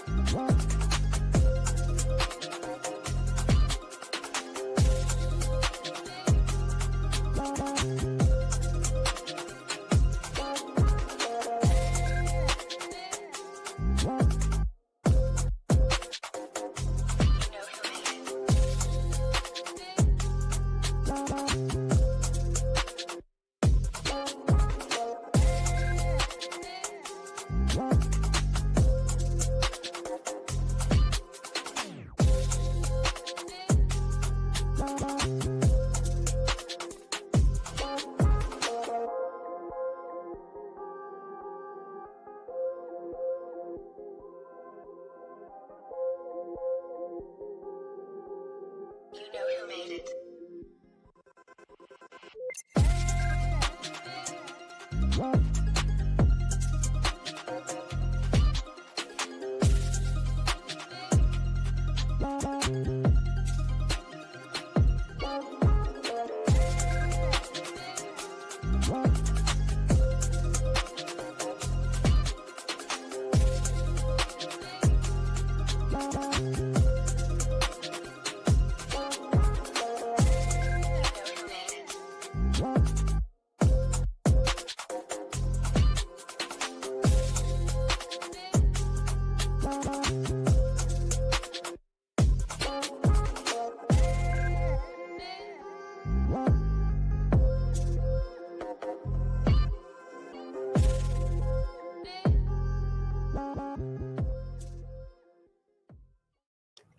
You know who made it.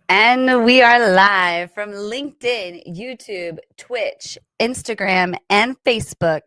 And we are live from LinkedIn, YouTube, Twitch, Instagram, and Facebook.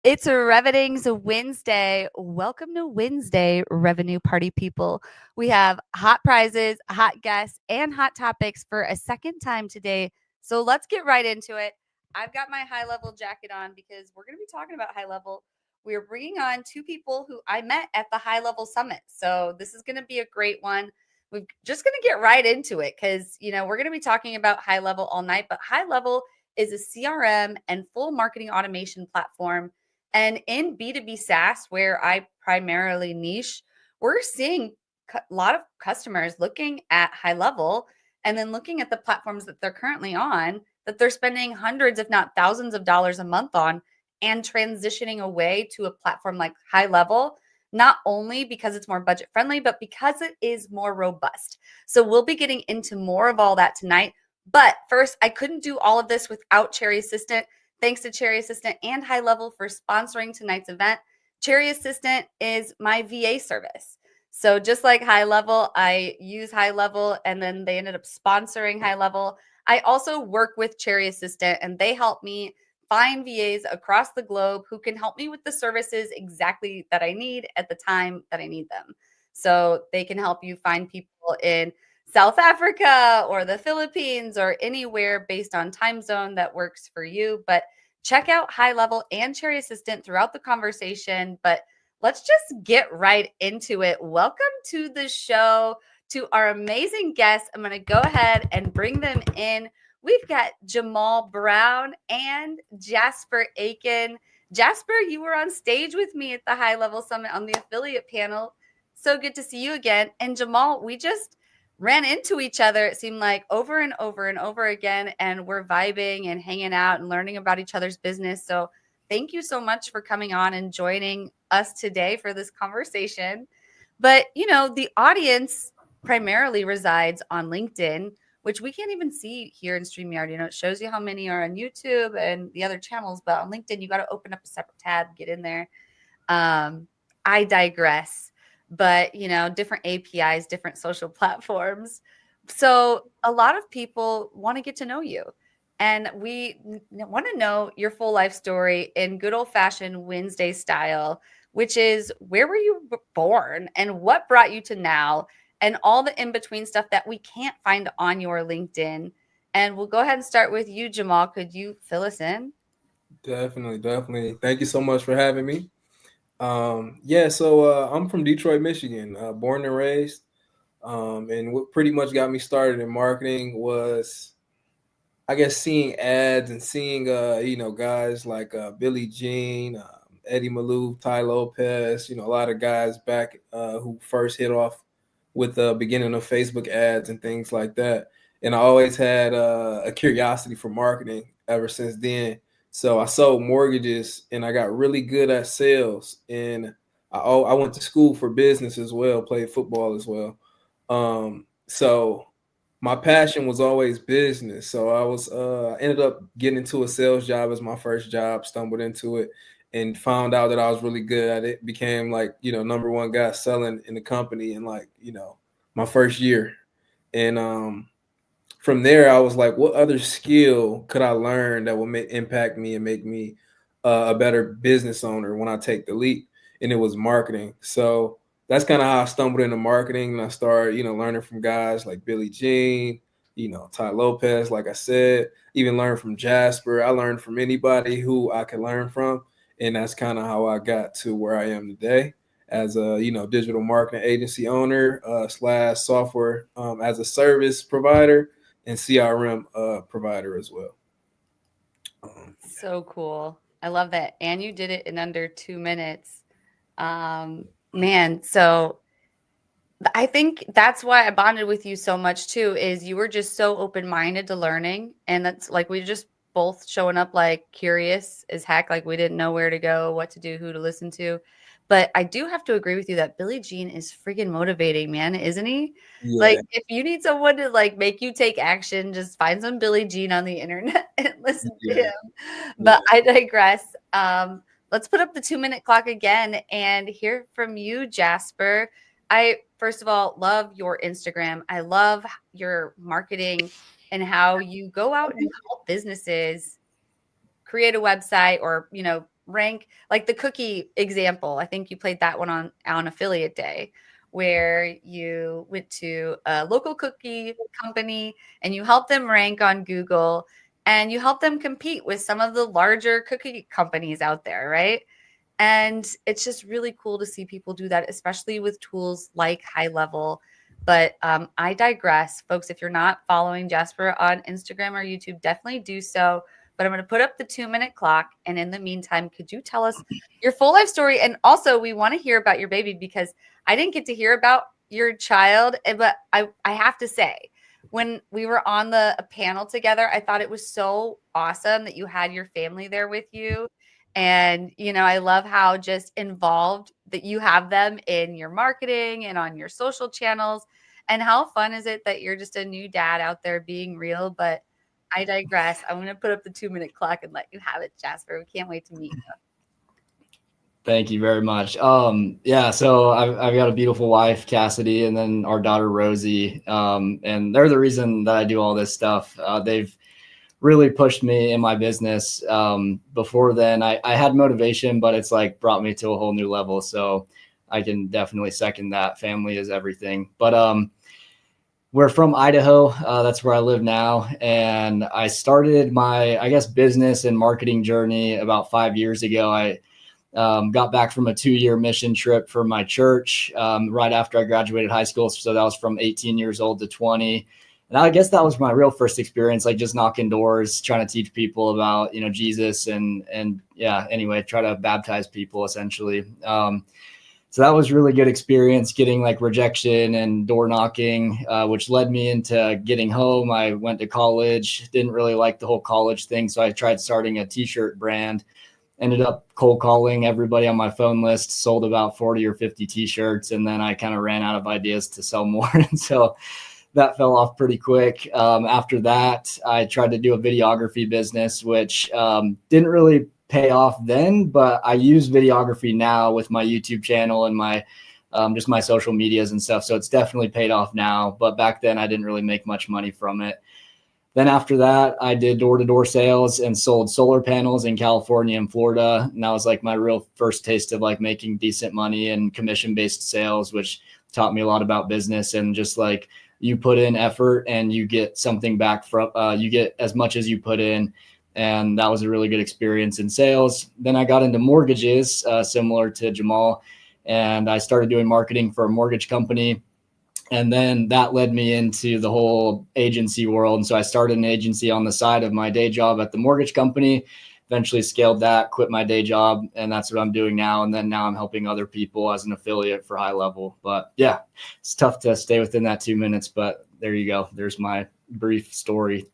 It's Revening's Wednesday. Welcome to Wednesday, Revenue Party people. We have hot prizes, hot guests, and hot topics for a second time today. So let's get right into it. I've got my high level jacket on because we're going to be talking about high level. We're bringing on two people who I met at the high level summit. So this is going to be a great one. We're just going to get right into it because, we're going to be talking about high level all night, but high level is a CRM and full marketing automation platform. And in B2B SaaS, where I primarily niche, we're seeing a lot of customers looking at high level and then looking at the platforms that they're currently on, that they're spending hundreds, if not thousands of dollars a month on, and transitioning away to a platform like high level, not only because it's more budget friendly, but because it is more robust. So we'll be getting into more of all that tonight. But first, I couldn't do all of this without Cherry Assistant. Thanks to Cherry Assistant and High Level for sponsoring tonight's event. Cherry Assistant is my VA service. So just like High Level, I use High Level and then they ended up sponsoring High Level. I also work with Cherry Assistant and they help me find VAs across the globe who can help me with the services exactly that I need at the time that I need them. So they can help you find people in South Africa or the Philippines or anywhere based on time zone that works for you. But check out High Level and Cherry Assistant throughout the conversation. But let's just get right into it. Welcome to the show, to our amazing guests. I'm going to go ahead and bring them in. We've got Jamaal Brown and Jasper Aiken. Jasper, you were on stage with me at the High Level Summit on the affiliate panel. So good to see you again. And Jamaal, we just ran into each other, it seemed like, over and over and over again. And we're vibing and hanging out and learning about each other's business. So thank you so much for coming on and joining us today for this conversation. But, the audience primarily resides on LinkedIn, which we can't even see here in StreamYard. It shows you how many are on YouTube and the other channels, but on LinkedIn, you got to open up a separate tab, get in there. I digress, but different APIs, different social platforms. So a lot of people want to get to know you, and we want to know your full life story in good old fashioned Wednesday style, which is, where were you born and what brought you to now? And all the in-between stuff that we can't find on your LinkedIn. And we'll go ahead and start with you, Jamaal. Could you fill us in? Definitely. Thank you so much for having me. I'm from Detroit, Michigan, born and raised. And what pretty much got me started in marketing was, I guess, seeing ads and seeing, guys like Billie Jean, Eddie Malouf, Ty Lopez, a lot of guys back who first hit off with the beginning of Facebook ads and things like that. And I always had a curiosity for marketing ever since then. So I sold mortgages and I got really good at sales. And I went to school for business as well, played football as well. So my passion was always business. So I ended up getting into a sales job as my first job, stumbled into it and found out that I was really good at it. Became like, number one guy selling in the company in like, my first year. And from there, I was like, what other skill could I learn that will impact me and make me a better business owner when I take the leap? And it was marketing. So that's kind of how I stumbled into marketing. And I started, learning from guys like Billy Jean, Ty Lopez, like I said, even learned from Jasper. I learned from anybody who I could learn from. And that's kind of how I got to where I am today as a digital marketing agency owner slash software as a service provider and CRM provider as well. So cool. I love that. And you did it in under 2 minutes. Man, so I think that's why I bonded with you so much too, is you were just so open-minded to learning. And that's like, we just both showing up like curious as heck. Like we didn't know where to go, what to do, who to listen to. But I do have to agree with you that Billie Jean is freaking motivating, man, isn't he? Yeah. Like if you need someone to like make you take action, just find some Billie Jean on the internet and listen to him. But I digress. Let's put up the 2-minute clock again and hear from you, Jasper. I, first of all, love your Instagram. I love your marketing and how you go out and help businesses create a website or, rank, like the cookie example. I think you played that one on affiliate day, where you went to a local cookie company and you helped them rank on Google and you helped them compete with some of the larger cookie companies out there, right? And it's just really cool to see people do that, especially with tools like GoHighLevel. But I digress. Folks, if you're not following Jasper on Instagram or YouTube, definitely do so. But I'm going to put up the 2-minute clock. And in the meantime, could you tell us your full life story? And also, we want to hear about your baby because I didn't get to hear about your child. But I have to say, when we were on a panel together, I thought it was so awesome that you had your family there with you. And, I love how just involved that you have them in your marketing and on your social channels. And how fun is it that you're just a new dad out there being real? But I digress. I'm going to put up the 2-minute clock and let you have it, Jasper. We can't wait to meet you. Thank you very much. Yeah, so I've got a beautiful wife, Cassidy, and then our daughter, Rosie. And they're the reason that I do all this stuff. They've really pushed me in my business. Before then, I had motivation, but it's like brought me to a whole new level. So I can definitely second that. Family is everything. But we're from Idaho. That's where I live now. And I started my, business and marketing journey about 5 years ago. I got back from a 2-year mission trip for my church right after I graduated high school. So that was from 18 years old to 20. And I guess that was my real first experience, like just knocking doors, trying to teach people about, Jesus and yeah, anyway, try to baptize people essentially. So that was really good experience, getting like rejection and door knocking, which led me into getting home. I went to college, didn't really like the whole college thing. So I tried starting a t-shirt brand, ended up cold calling everybody on my phone list, sold about 40 or 50 t-shirts. And then I kind of ran out of ideas to sell more. And so that fell off pretty quick. After that, I tried to do a videography business, which didn't really pay off then, but I use videography now with my YouTube channel and my just my social medias and stuff. So it's definitely paid off now. But back then I didn't really make much money from it. Then after that, I did door-to-door sales and sold solar panels in California and Florida. And that was like my real first taste of like making decent money and commission-based sales, which taught me a lot about business and just like you put in effort and you get something back from, you get as much as you put in. And that was a really good experience in sales. Then I got into mortgages, similar to Jamaal, and I started doing marketing for a mortgage company. And then that led me into the whole agency world. And so I started an agency on the side of my day job at the mortgage company. eventually scaled that, quit my day job, and that's what I'm doing now. And then now I'm helping other people as an affiliate for GoHighLevel. But yeah, it's tough to stay within that 2 minutes, but there you go. There's my brief story.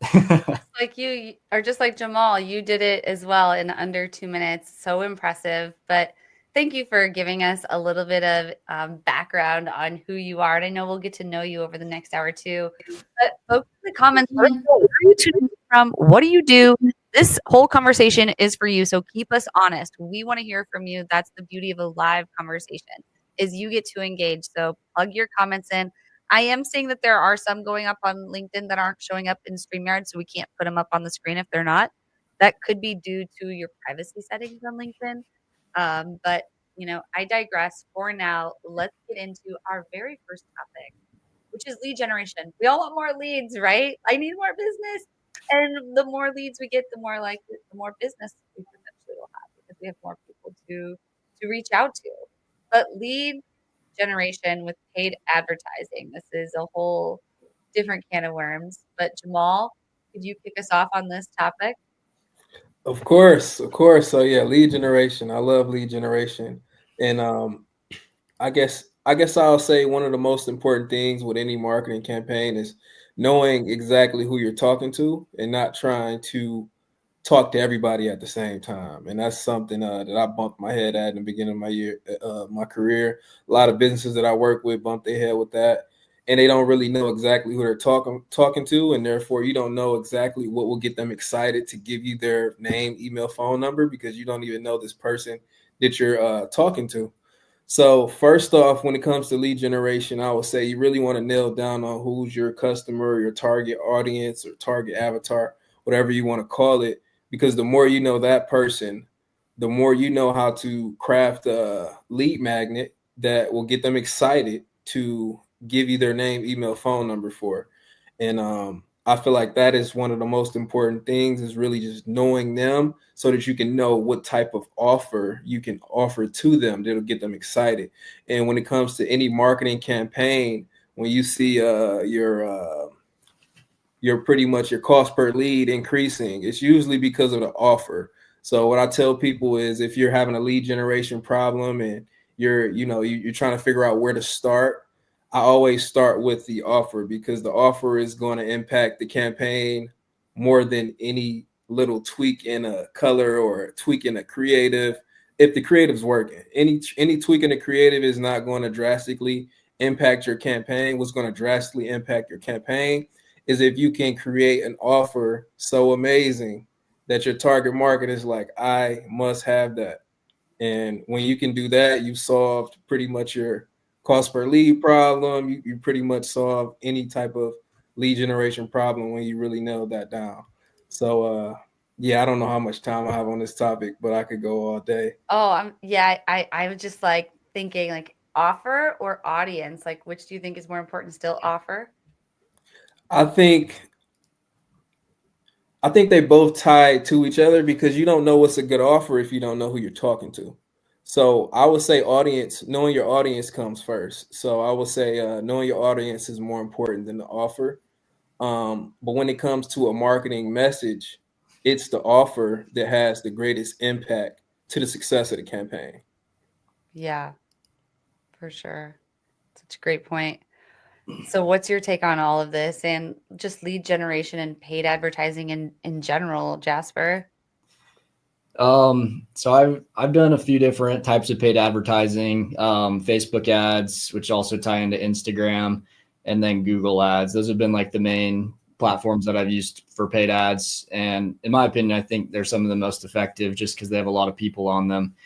Like you, or just like Jamaal, you did it as well in under 2 minutes. So impressive. But thank you for giving us a little bit of background on who you are. And I know we'll get to know you over the next hour too. But folks in the comments, let us know, where are you tuning from? What do you do? This whole conversation is for you. So keep us honest. We want to hear from you. That's the beauty of a live conversation, is you get to engage. So plug your comments in. I am seeing that there are some going up on LinkedIn that aren't showing up in StreamYard, so we can't put them up on the screen if they're not. That could be due to your privacy settings on LinkedIn. But I digress. For now, let's get into our very first topic, which is lead generation. We all want more leads, right? I need more business. And the more leads we get, the more business we potentially will have, because we have more people to reach out to. But lead generation with paid advertising, this is a whole different can of worms. But Jamaal, could you kick us off on this topic? Of course, of course. So yeah, lead generation. I love lead generation, and I guess I'll say one of the most important things with any marketing campaign is knowing exactly who you're talking to and not trying to talk to everybody at the same time. And that's something that I bumped my head at in the beginning of my career. A lot of businesses that I work with bump their head with that, and they don't really know exactly who they're talking to, and therefore you don't know exactly what will get them excited to give you their name, email, phone number, because you don't even know this person that you're talking to. So first off, when it comes to lead generation, I would say you really want to nail down on who's your customer, your target audience, or target avatar, whatever you want to call it, because the more you know that person, the more you know how to craft a lead magnet that will get them excited to give you their name, email, phone number for. And I feel like that is one of the most important things, is really just knowing them so that you can know what type of offer you can offer to them that'll get them excited. And when it comes to any marketing campaign, when you see your pretty much your cost per lead increasing, it's usually because of the offer. So what I tell people is, if you're having a lead generation problem and you're trying to figure out where to start, I always start with the offer, because the offer is going to impact the campaign more than any little tweak in a color or a tweak in a creative. If the creative's working, any tweak in the creative is not going to drastically impact your campaign. What's going to drastically impact your campaign is if you can create an offer so amazing that your target market is like, I must have that. And when you can do that, you've solved pretty much your cost per lead problem. You pretty much solve any type of lead generation problem when you really nail that down. So yeah, I don't know how much time I have on this topic, but I could go all day. Oh, I was just like thinking, like, offer or audience, like, which do you think is more important? Still offer? I think I think they both tie to each other, because you don't know what's a good offer if you don't know who you're talking to. So I would say audience, knowing your audience comes first. So I would say knowing your audience is more important than the offer. But when it comes to a marketing message, it's the offer that has the greatest impact to the success of the campaign. Yeah, for sure. Such a great point. So what's your take on all of this, and just lead generation and paid advertising in general, Jasper? So I've done a few different types of paid advertising, Facebook ads, which also tie into Instagram, and then Google ads. Those have been like the main platforms that I've used for paid ads. And in my opinion, I think they're some of the most effective, just because they have a lot of people on them.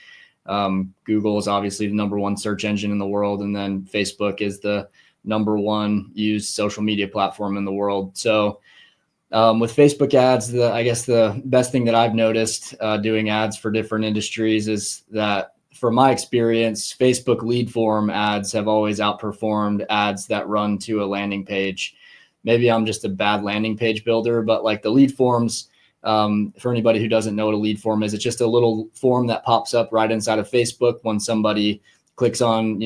Google is obviously the number one search engine in the world, and then Facebook is the number one used social media platform in the world. So with Facebook ads, I guess the best thing that I've noticed doing ads for different industries is that, from my experience, Facebook lead form ads have always outperformed ads that run to a landing page. Maybe I'm just a bad landing page builder, but like the lead forms, for anybody who doesn't know what a lead form is, it's just a little form that pops up right inside of Facebook when somebody clicks on,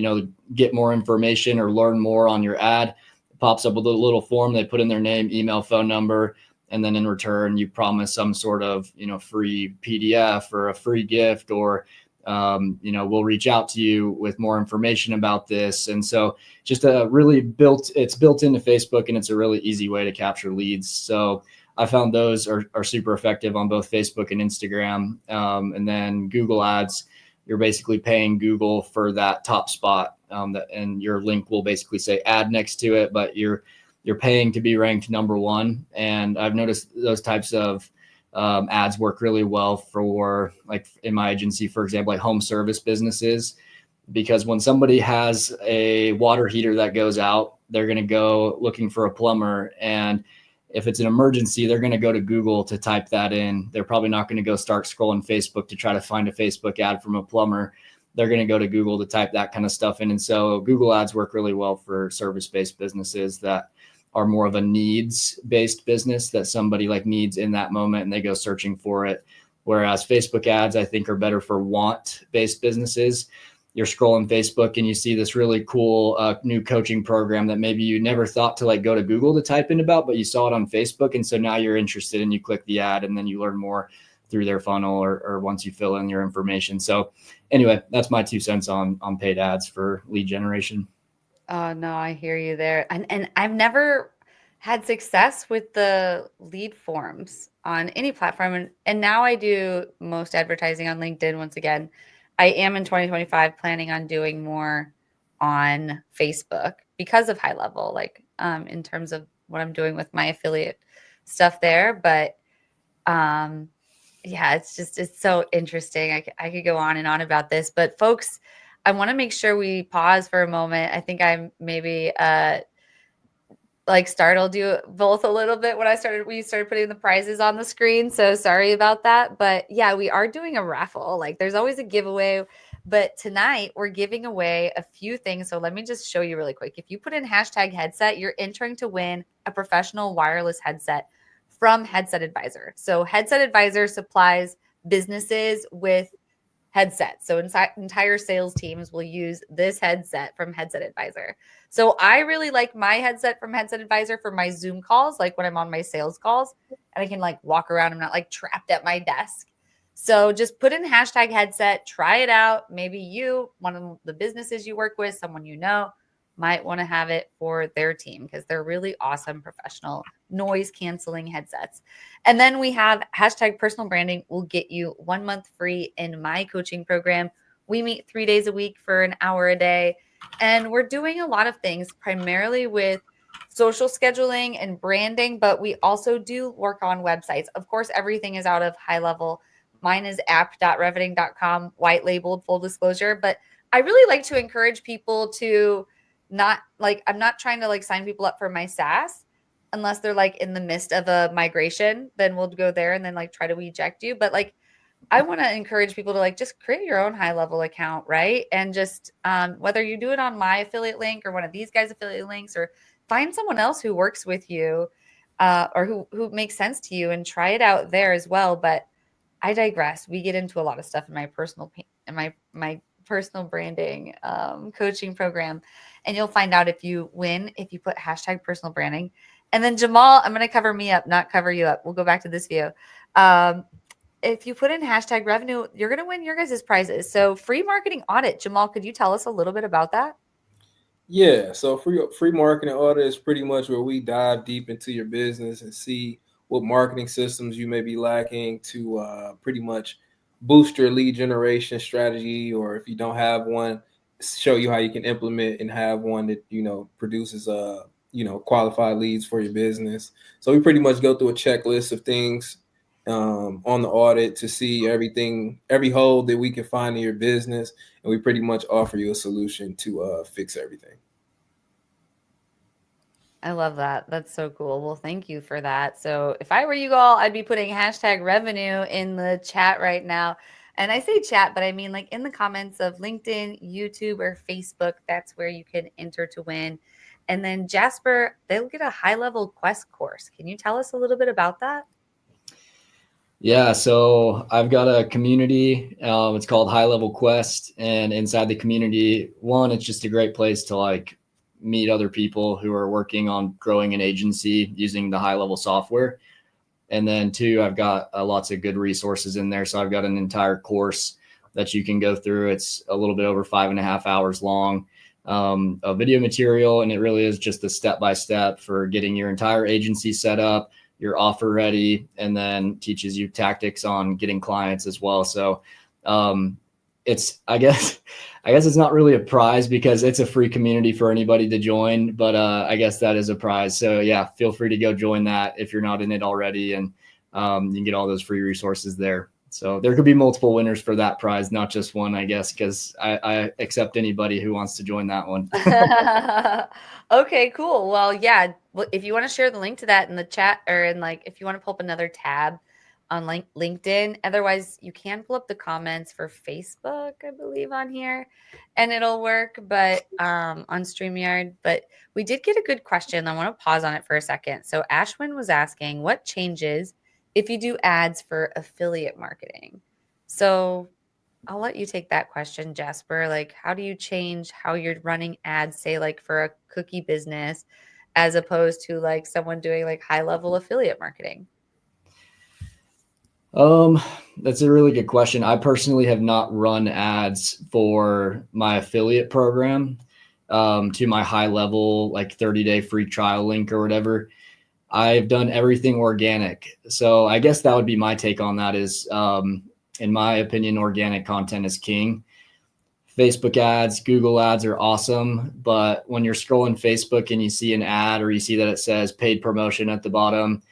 get more information or learn more on your ad. Pops up with a little form. They put in their name, email, phone number, and then in return you promise some sort of, you know, free PDF or a free gift, or you know, we'll reach out to you with more information about this. And so just it's built into Facebook, and it's a really easy way to capture leads. So I found those are super effective on both Facebook and Instagram. And then Google Ads, you're basically paying Google for that top spot, and your link will basically say ad next to it, but you're paying to be ranked number one. And I've noticed those types of ads work really well for, like in my agency, for example, like home service businesses, because when somebody has a water heater that goes out, they're going to go looking for a plumber. And if it's an emergency, they're going to go to Google to type that in. They're probably not going to go start scrolling Facebook to try to find a Facebook ad from a plumber. They're going to go to Google to type that kind of stuff in. And so Google Ads work really well for service-based businesses that are more of a needs-based business that somebody like needs in that moment, and they go searching for it. Whereas Facebook ads, I think, are better for want-based businesses. You're scrolling Facebook and you see this really cool new coaching program that maybe you never thought to like go to Google to type in about, but you saw it on Facebook. And so now you're interested and you click the ad, and then you learn more through their funnel or once you fill in your information. So anyway, that's my 2 cents on paid ads for lead generation. Oh no, I hear you there. And I've never had success with the lead forms on any platform. And now I do most advertising on LinkedIn. Once again, I am in 2025 planning on doing more on Facebook because of HighLevel, like in terms of what I'm doing with my affiliate stuff there. But yeah, it's so interesting. I could go on and on about this, but folks, I want to make sure we pause for a moment. I think I'm maybe like startled you both a little bit when we started putting the prizes on the screen. So sorry about that. But yeah, we are doing a raffle. Like there's always a giveaway. But tonight we're giving away a few things. So let me just show you really quick. If you put in hashtag headset, you're entering to win a professional wireless headset from Headset Advisor. So Headset Advisor supplies businesses with headset. So entire sales teams will use this headset from Headset Advisor. So I really like my headset from Headset Advisor for my Zoom calls, like when I'm on my sales calls and I can like walk around. I'm not like trapped at my desk. So just put in hashtag headset, try it out. Maybe you, one of the businesses you work with, someone you know, might want to have it for their team because they're really awesome professional noise canceling headsets. And then we have hashtag personal branding will get you 1 month free in my coaching program. We meet 3 days a week for an hour a day. And we're doing a lot of things primarily with social scheduling and branding, but we also do work on websites. Of course, everything is out of HighLevel. Mine is app.reveting.com, white labeled, full disclosure. But I really like to encourage people to not like, I'm not trying to like sign people up for my SaaS unless they're like in the midst of a migration. Then we'll go there and then like try to eject you. But like, I want to encourage people to like just create your own HighLevel account, right? And just whether you do it on my affiliate link or one of these guys' affiliate links, or find someone else who works with you or who makes sense to you and try it out there as well. But I digress. We get into a lot of stuff in my personal my personal branding coaching program, and you'll find out if you win if you put hashtag personal branding. And then Jamaal, I'm going to cover me up, not cover you up. We'll go back to this view. If you put in hashtag revenue, you're going to win your guys' prizes. So free marketing audit. Jamaal, could you tell us a little bit about that? Yeah, so free marketing audit is pretty much where we dive deep into your business and see what marketing systems you may be lacking to pretty much boost your lead generation strategy, or if you don't have one, show you how you can implement and have one that produces qualified leads for your business. So we pretty much go through a checklist of things on the audit to see every hole that we can find in your business, and we pretty much offer you a solution to fix everything. I love that. That's so cool. Well, thank you for that. So if I were you all, I'd be putting hashtag revenue in the chat right now. And I say chat, but I mean like in the comments of LinkedIn, YouTube, or Facebook. That's where you can enter to win. And then Jasper, they'll get a HighLevel Quest course. Can you tell us a little bit about that? Yeah, so I've got a community. It's called HighLevel Quest, and inside the community, it's just a great place to like meet other people who are working on growing an agency using the HighLevel software. And then 2, I've got lots of good resources in there. So I've got an entire course that you can go through. It's a little bit over 5.5 hours long of video material. And it really is just a step-by-step for getting your entire agency set up, your offer ready, and then teaches you tactics on getting clients as well. So it's, I guess it's not really a prize because it's a free community for anybody to join, but I guess that is a prize. So yeah, feel free to go join that if you're not in it already, and you can get all those free resources there. So there could be multiple winners for that prize, not just one, I guess, because I accept anybody who wants to join that one. Okay, cool. Well, yeah, if you want to share the link to that in the chat, or in like if you want to pull up another tab on LinkedIn. Otherwise, you can pull up the comments for Facebook, I believe, on here, and it'll work, but on StreamYard. But we did get a good question. I want to pause on it for a second. So Ashwin was asking, what changes if you do ads for affiliate marketing? So I'll let you take that question, Jasper. Like, how do you change how you're running ads, say, like for a cookie business, as opposed to like someone doing like high level affiliate marketing? That's a really good question. I personally have not run ads for my affiliate program to my high level, like 30-day free trial link or whatever. I've done everything organic. So I guess that would be my take on that is, in my opinion, organic content is king. Facebook ads, Google ads are awesome, but when you're scrolling Facebook and you see an ad or you see that it says paid promotion at the bottom,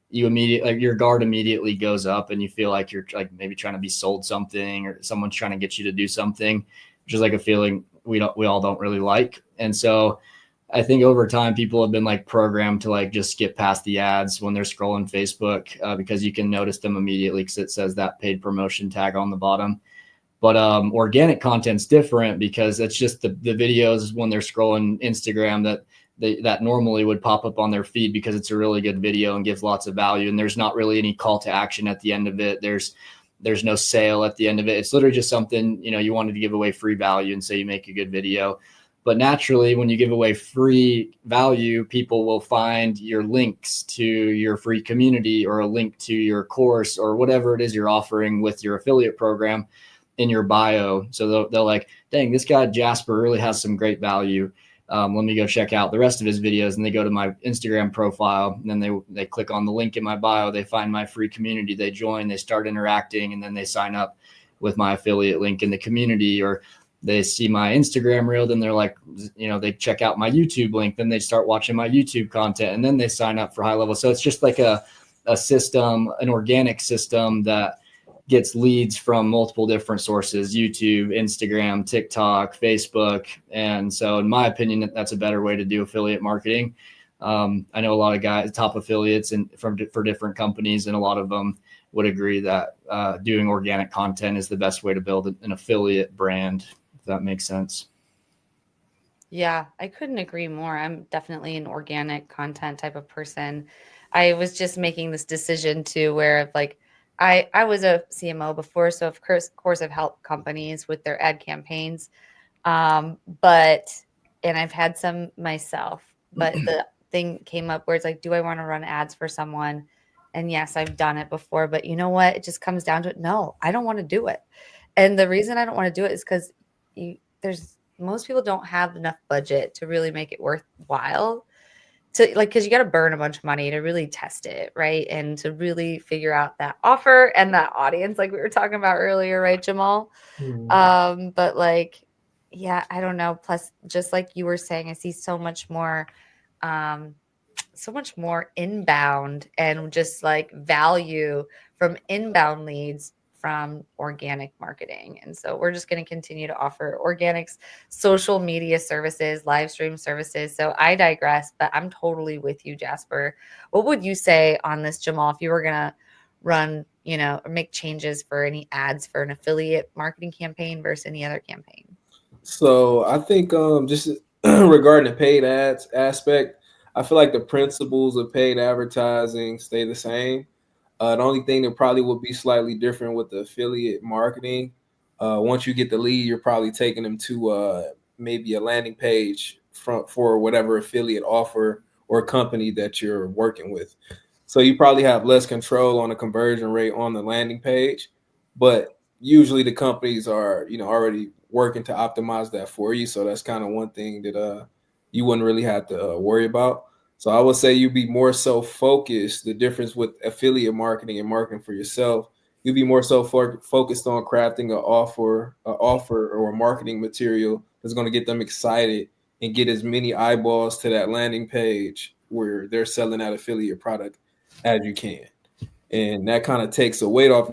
you immediately, like, your guard immediately goes up and you feel like you're like maybe trying to be sold something or someone's trying to get you to do something, which is like a feeling we all don't really like. And so I think over time people have been like programmed to like just skip past the ads when they're scrolling Facebook because you can notice them immediately because it says that paid promotion tag on the bottom. But organic content's different because it's just the videos when they're scrolling Instagram that normally would pop up on their feed because it's a really good video and gives lots of value. And there's not really any call to action at the end of it. There's no sale at the end of it. It's literally just something, you wanted to give away free value and say you make a good video. But naturally, when you give away free value, people will find your links to your free community or a link to your course or whatever it is you're offering with your affiliate program in your bio. So they'll like, dang, this guy Jasper really has some great value. Let me go check out the rest of his videos. And they go to my Instagram profile, and then they click on the link in my bio. They find my free community. They join, they start interacting, and then they sign up with my affiliate link in the community, or they see my Instagram reel. Then they're like, they check out my YouTube link. Then they start watching my YouTube content, and then they sign up for high level. So it's just like a system, an organic system that gets leads from multiple different sources: YouTube, Instagram, TikTok, Facebook. And so in my opinion, that's a better way to do affiliate marketing. I know a lot of guys, top affiliates for different companies, and a lot of them would agree that doing organic content is the best way to build an affiliate brand, if that makes sense. Yeah, I couldn't agree more. I'm definitely an organic content type of person. I was just making this decision too, where like I was a CMO before, so of course I've helped companies with their ad campaigns, but and I've had some myself. But the thing came up where it's like, do I want to run ads for someone? And yes, I've done it before, but you know what? It just comes down to it. No, I don't want to do it. And the reason I don't want to do it is because most people don't have enough budget to really make it worthwhile, to like, because you got to burn a bunch of money to really test it, right? And to really figure out that offer and that audience, like we were talking about earlier, right, Jamaal? But like, yeah, I don't know. Plus, just like you were saying, I see so much more inbound and just like value from inbound leads from organic marketing. And so we're just going to continue to offer organics, social media services, live stream services. So I digress, but I'm totally with you, Jasper. What would you say on this, Jamaal, if you were going to run, or make changes for any ads for an affiliate marketing campaign versus any other campaign? So I think just regarding the paid ads aspect, I feel like the principles of paid advertising stay the same. The only thing that probably would be slightly different with the affiliate marketing, once you get the lead, you're probably taking them to maybe a landing page for whatever affiliate offer or company that you're working with. So you probably have less control on the conversion rate on the landing page, but usually the companies are, already working to optimize that for you. So that's kind of one thing that you wouldn't really have to worry about. So I would say you'd be more so focused. The difference with affiliate marketing and marketing for yourself, you'd be more so focused on crafting an offer or a marketing material that's going to get them excited and get as many eyeballs to that landing page where they're selling that affiliate product as you can. And that kind of takes a weight off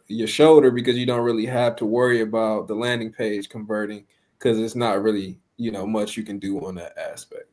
your shoulder because you don't really have to worry about the landing page converting because it's not really, much you can do on that aspect.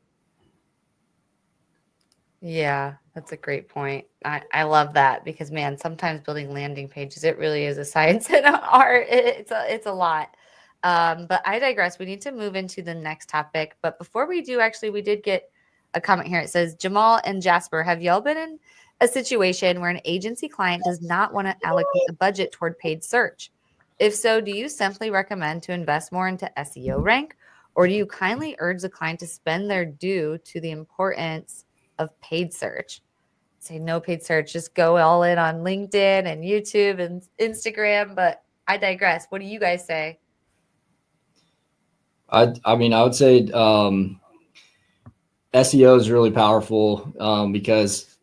Yeah, that's a great point. I love that because man, sometimes building landing pages, it really is a science and an art. It's a lot. But I digress. We need to move into the next topic. But before we do, actually, we did get a comment here. It says, Jamaal and Jasper, have y'all been in a situation where an agency client does not want to allocate a budget toward paid search? If so, do you simply recommend to invest more into SEO rank, or do you kindly urge the client to spend their due to the importance of paid search? Say no paid search, just go all in on LinkedIn and YouTube and Instagram. But I digress. What do you guys say? I mean, I would say SEO is really powerful because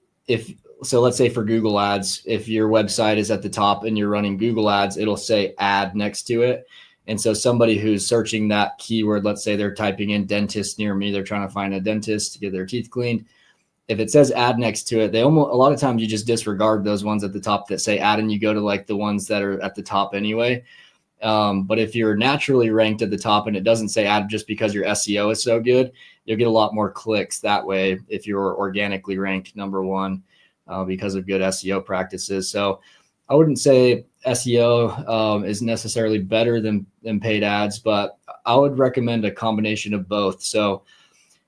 let's say for Google Ads, if your website is at the top and you're running Google Ads, it'll say ad next to it. And so somebody who's searching that keyword, let's say they're typing in dentist near me, they're trying to find a dentist to get their teeth cleaned. If it says ad next to it, a lot of times you just disregard those ones at the top that say ad and you go to like the ones that are at the top anyway. But if you're naturally ranked at the top and it doesn't say ad just because your SEO is so good, you'll get a lot more clicks that way if you're organically ranked number one because of good SEO practices. So I wouldn't say SEO is necessarily better than paid ads, but I would recommend a combination of both. So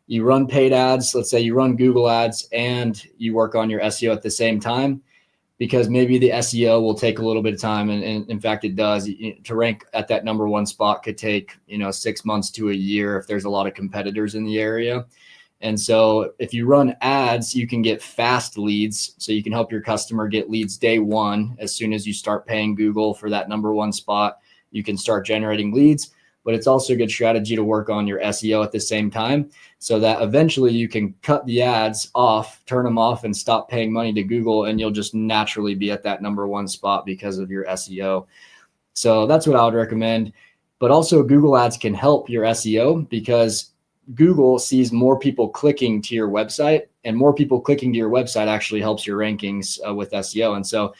you run paid ads, let's say you run Google ads and you work on your SEO at the same time, because maybe the SEO will take a little bit of time. And in fact, it does. To rank at that number one spot could take, 6 months to a year if there's a lot of competitors in the area. And so if you run ads, you can get fast leads. So you can help your customer get leads day one. As soon as you start paying Google for that number one spot, you can start generating leads. But it's also a good strategy to work on your SEO at the same time so that eventually you can cut the ads off, turn them off, and stop paying money to Google, and you'll just naturally be at that number one spot because of your SEO. So that's what I would recommend. But also Google ads can help your SEO because Google sees more people clicking to your website, and more people clicking to your website actually helps your rankings with SEO. And so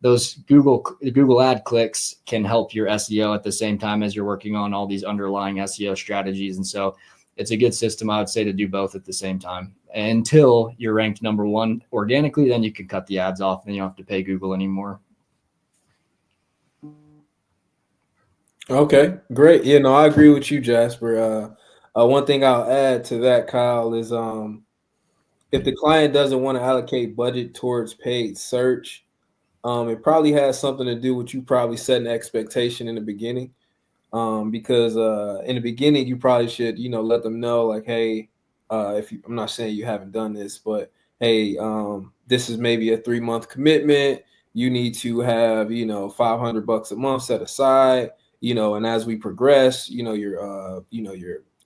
those Google ad clicks can help your SEO at the same time as you're working on all these underlying SEO strategies. And so it's a good system, I would say, to do both at the same time until you're ranked number one organically. Then you can cut the ads off and you don't have to pay Google anymore. Okay, great. Yeah, no, I agree with you, Jasper. One thing I'll add to that, Kyle, is if the client doesn't want to allocate budget towards paid search, it probably has something to do with you probably setting expectation in the beginning. Because in the beginning, you probably should, let them know like, hey, I'm not saying you haven't done this, but hey, this is maybe a 3-month commitment. You need to have, $500 a month set aside, and as we progress, your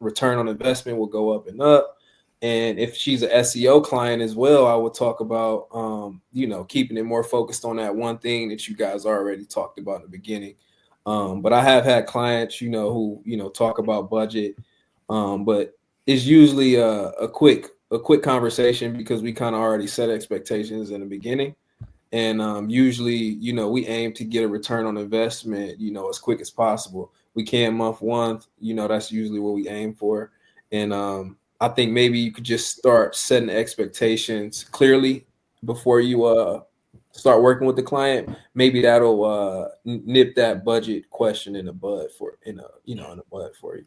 return on investment will go up and up. And if she's an SEO client as well, I would talk about, keeping it more focused on that one thing that you guys already talked about in the beginning. But I have had clients, who, talk about budget, but it's usually a quick conversation because we kind of already set expectations in the beginning. And usually, we aim to get a return on investment, as quick as possible. We can month one, that's usually what we aim for. And I think maybe you could just start setting expectations clearly before you start working with the client. Maybe that'll nip that budget question in the bud for in the bud for you.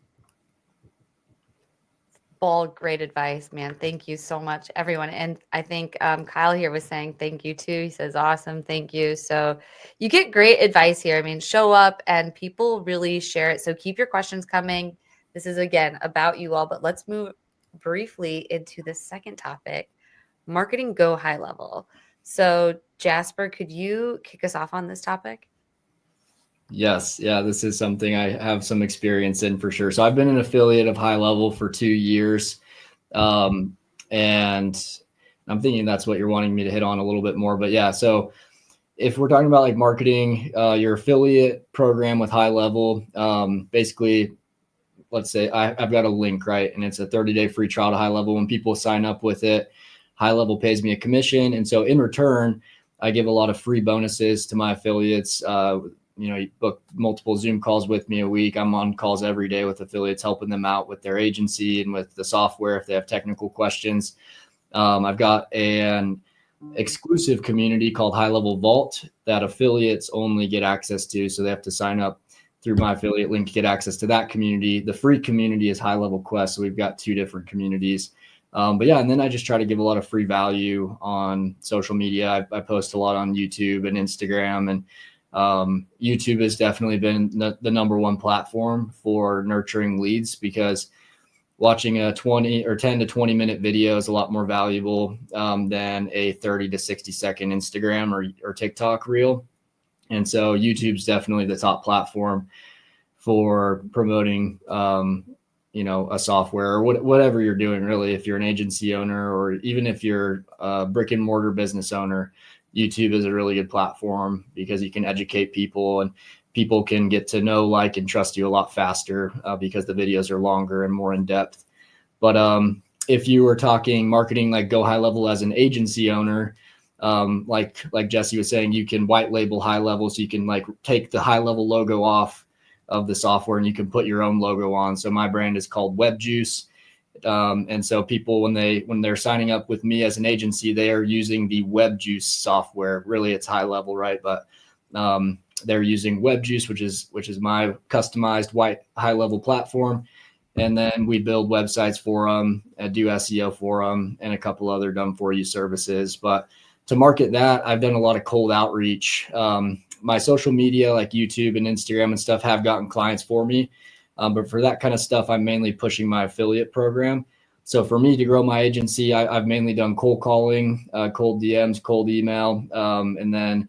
All great advice, man. Thank you so much, everyone. And I think Kyle here was saying thank you too. He says, awesome, thank you. So you get great advice here. I mean, show up and people really share it. So keep your questions coming. This is, again, about you all, but let's move briefly into the second topic, marketing go high level. So Jasper, could you kick us off on this topic? Yes. Yeah. This is something I have some experience in for sure. So I've been an affiliate of HighLevel for 2 years. And I'm thinking that's what you're wanting me to hit on a little bit more. But yeah, so if we're talking about like marketing your affiliate program with HighLevel, basically, let's say I've got a link, right? And it's a 30-day free trial to HighLevel. When people sign up with it, HighLevel pays me a commission. And so in return, I give a lot of free bonuses to my affiliates. You book multiple Zoom calls with me a week. I'm on calls every day with affiliates, helping them out with their agency and with the software if they have technical questions. I've got an exclusive community called HighLevel Vault that affiliates only get access to. So they have to sign up through my affiliate link to get access to that community. The free community is HighLevel Quest. So we've got 2 different communities. But yeah, and then I just try to give a lot of free value on social media. I post a lot on YouTube and Instagram, and YouTube has definitely been the number one platform for nurturing leads, because watching a 20 or 10 to 20 minute video is a lot more valuable than a 30 to 60 second Instagram or TikTok reel. And so YouTube's definitely the top platform for promoting, a software or whatever you're doing, really. If you're an agency owner, or even if you're a brick and mortar business owner, YouTube is a really good platform because you can educate people, and people can get to know, like, and trust you a lot faster because the videos are longer and more in depth. But if you were talking marketing like GoHighLevel as an agency owner, like Jesse was saying, you can white label HighLevel. So you can like take the HighLevel logo off of the software and you can put your own logo on. So my brand is called WebJuice. And so people, when they're signing up with me as an agency, they are using the WebJuice software. Really, it's HighLevel, right? But they're using WebJuice, which is my customized white HighLevel platform. And then we build websites for them, do SEO for them, and a couple other done for you services. But to market that, I've done a lot of cold outreach. My social media, like YouTube and Instagram and stuff, have gotten clients for me. But for that kind of stuff, I'm mainly pushing my affiliate program. So for me to grow my agency, I've mainly done cold calling, cold DMs, cold email, and then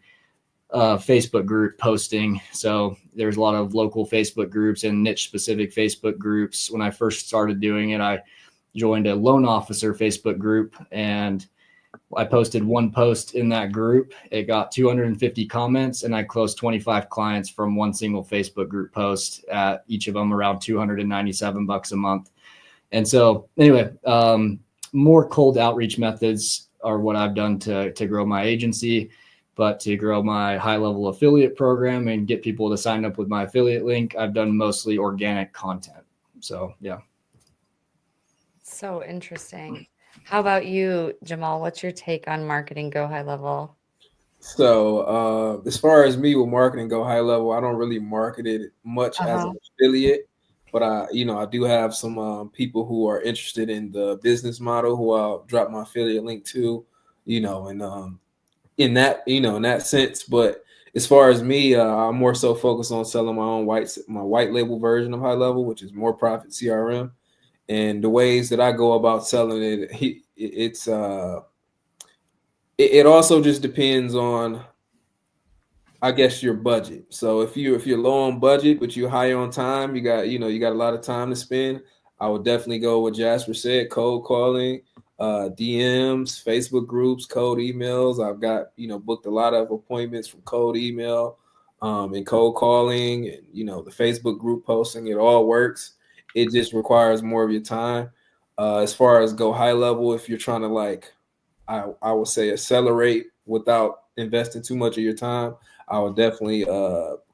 Facebook group posting. So there's a lot of local Facebook groups and niche specific Facebook groups. When I first started doing it, I joined a loan officer Facebook group, and I posted one post in that group. It got 250 comments, and I closed 25 clients from one single Facebook group post, at each of them around $297 a month. And so anyway, more cold outreach methods are what I've done to grow my agency. But to grow my HighLevel affiliate program and get people to sign up with my affiliate link, I've done mostly organic content. So, yeah. So interesting. How about you, Jamaal? What's your take on marketing GoHighLevel? So as far as me with marketing GoHighLevel, I don't really market it much as an affiliate, but I do have some people who are interested in the business model who I'll drop my affiliate link to, and in that sense. But as far as me, I'm more so focused on selling my white label version of HighLevel, which is More Profit CRM. And the ways that I go about selling it also just depends on, I guess, your budget. So if you're low on budget but you're high on time, you got a lot of time to spend, I would definitely go with Jasper said, cold calling, DMs, Facebook groups, cold emails. I've got booked a lot of appointments from cold email, and cold calling, and the Facebook group posting. It all works. It just requires more of your time. As far as GoHighLevel, if you're trying to I would say accelerate without investing too much of your time, I would definitely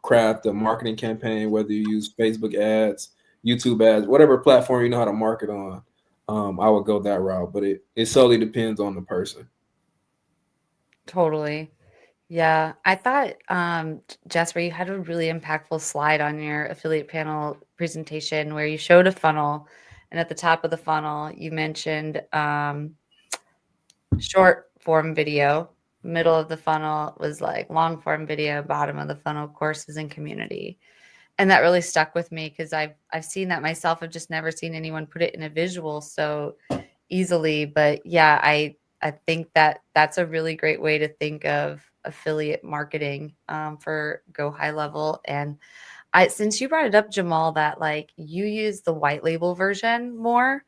craft a marketing campaign, whether you use Facebook ads, YouTube ads, whatever platform you know how to market on. I would go that route, but it solely depends on the person. Totally. Yeah. I thought, Jasper, you had a really impactful slide on your affiliate panel presentation where you showed a funnel, and at the top of the funnel, you mentioned short form video. Middle of the funnel was like long form video. Bottom of the funnel, courses and community. And that really stuck with me because I've seen that myself. I've just never seen anyone put it in a visual so easily. But yeah, I I think that that's a really great way to think of affiliate marketing for GoHighLevel. And since you brought it up, Jamaal, that like you use the white label version more,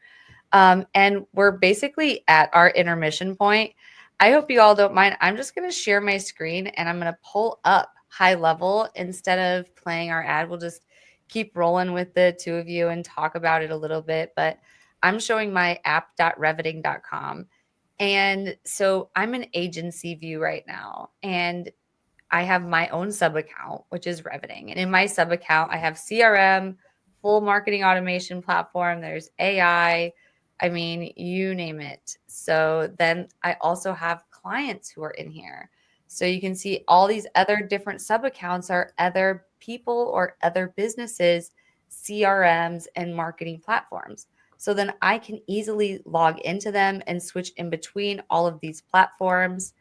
and we're basically at our intermission point. I hope you all don't mind. I'm just going to share my screen and I'm going to pull up HighLevel instead of playing our ad. We'll just keep rolling with the two of you and talk about it a little bit. But I'm showing my app.reveting.com. And so I'm an agency view right now. And I have my own sub account, which is Reveting. And in my sub account, I have CRM, full marketing automation platform. There's AI. I mean, you name it. So then I also have clients who are in here. So you can see all these other different sub accounts are other people or other businesses, CRMs and marketing platforms. So then I can easily log into them and switch in between all of these platforms.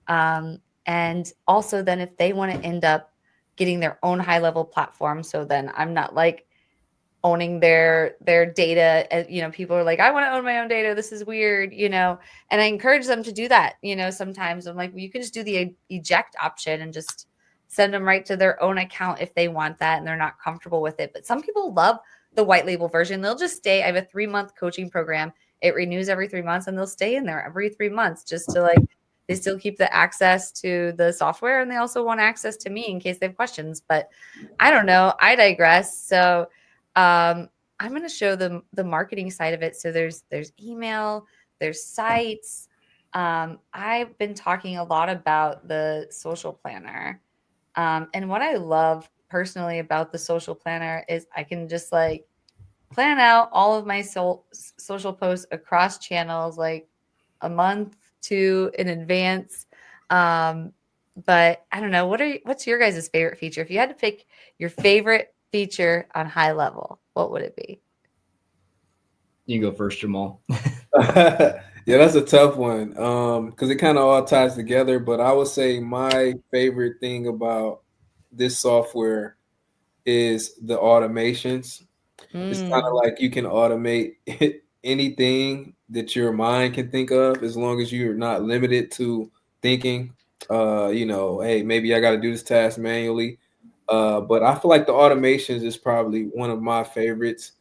And also then if they want to end up getting their own HighLevel platform, so then I'm not like owning their data. You know, people are like, I want to own my own data. This is weird, you know, and I encourage them to do that. You know, sometimes I'm like, well, you can just do the eject option and just send them right to their own account if they want that and they're not comfortable with it. But some people love the white label version. They'll just stay. I have a 3-month coaching program. It renews every 3 months and they'll stay in there every 3 months just to like, they still keep the access to the software and they also want access to me in case they have questions. But I don't know. I digress. So I'm going to show them the marketing side of it. So there's email, there's sites. I've been talking a lot about the social planner. And what I love personally about the social planner is I can just like plan out all of my social posts across channels, like a month to in advance. But I don't know. What's your guys' favorite feature? If you had to pick your favorite feature on HighLevel, what would it be? You can go first, Jamaal. Yeah, that's a tough one because it kind of all ties together. But I would say my favorite thing about this software is the automations. It's kind of like you can automate anything that your mind can think of as long as you're not limited to thinking, you know, hey, maybe I got to do this task manually. But I feel like the automations is probably one of my favorites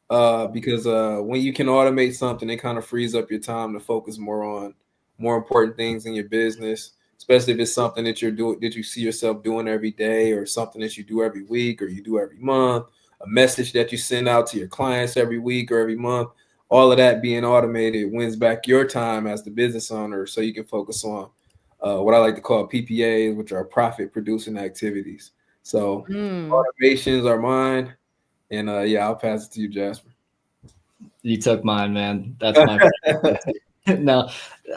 because when you can automate something, it kind of frees up your time to focus more on more important things in your business, especially if it's something that you're doing, that you see yourself doing every day, or something that you do every week or you do every month, a message that you send out to your clients every week or every month. All of that being automated wins back your time as the business owner, so you can focus on what I like to call PPAs, which are profit producing activities. So automations are mine. And yeah, I'll pass it to you, Jasper. You took mine, man. That's my favorite. No,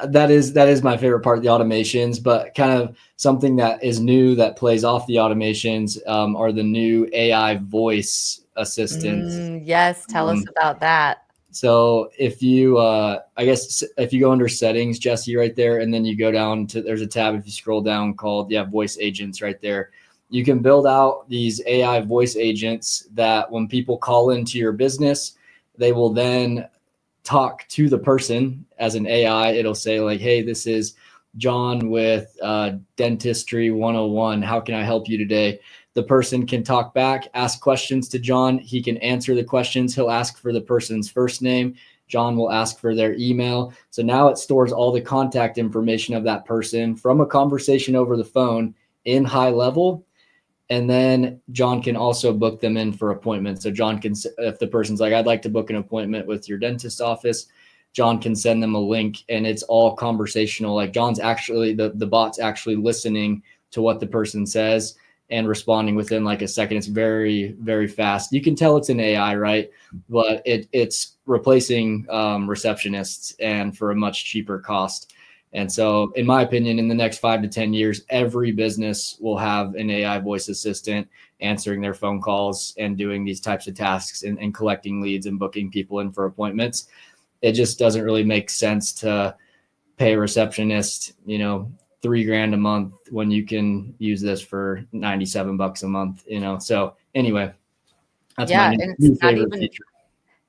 that is my favorite part, the automations. But kind of something that is new that plays off the automations are the new AI voice assistants. Yes, tell us about that. So if you, I guess if you go under settings, Jesse, right there, and then you go down to, there's a tab if you scroll down called, voice agents right there. You can build out these AI voice agents that when people call into your business, they will then talk to the person as an AI. It'll say like, hey, this is John with Dentistry 101. How can I help you today? The person can talk back, ask questions to John. He can answer the questions. He'll ask for the person's first name. John will ask for their email. So now it stores all the contact information of that person from a conversation over the phone in HighLevel. And then John can also book them in for appointments. So John can, if the person's like, I'd like to book an appointment with your dentist office, John can send them a link and it's all conversational. Like John's actually, the bot's actually listening to what the person says and responding within like a second. It's very, very fast. You can tell it's an AI, right? But it's replacing receptionists and for a much cheaper cost. And so, in my opinion, in the next 5 to 10 years, every business will have an AI voice assistant answering their phone calls and doing these types of tasks and collecting leads and booking people in for appointments. It just doesn't really make sense to pay a receptionist, $3,000 a month when you can use this for $97 a month, So anyway, that's my new favorite feature.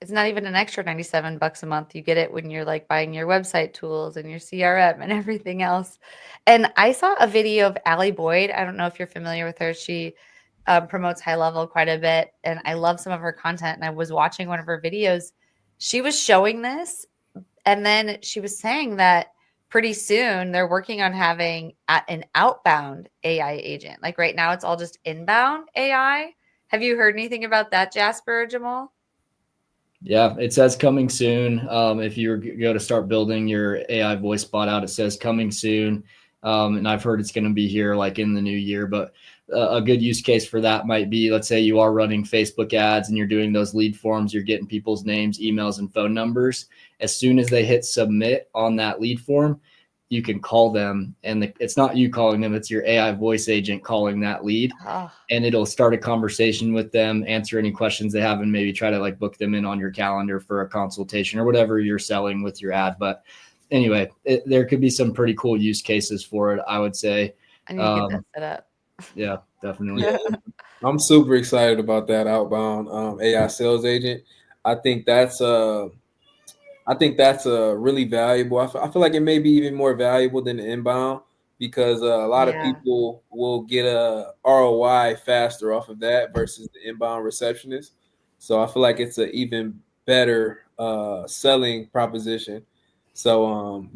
It's not even an extra $97 a month. You get it when you're like buying your website tools and your CRM and everything else. And I saw a video of Allie Boyd. I don't know if you're familiar with her. She promotes GoHighLevel quite a bit, and I love some of her content. And I was watching one of her videos. She was showing this, and then she was saying that pretty soon they're working on having an outbound AI agent. Like right now, it's all just inbound AI. Have you heard anything about that, Jasper or Jamaal? Yeah, it says coming soon. If you go to start building your AI voice bot out, it says coming soon. And I've heard it's going to be here like in the new year. But a good use case for that might be, let's say you are running Facebook ads and you're doing those lead forms, you're getting people's names, emails, and phone numbers. As soon as they hit submit on that lead form, you can call them, and it's not you calling them, it's your AI voice agent calling that lead. Oh, And it'll start a conversation with them, answer any questions they have, and maybe try to like book them in on your calendar for a consultation or whatever you're selling with your ad. But anyway, there could be some pretty cool use cases for it, I would say. I need to get that set up. Yeah, definitely. Yeah, I'm super excited about that outbound AI sales agent. I think that's really valuable. I feel like it may be even more valuable than the inbound because a lot of Yeah. people will get a ROI faster off of that versus the inbound receptionist. So I feel like it's an even better selling proposition. So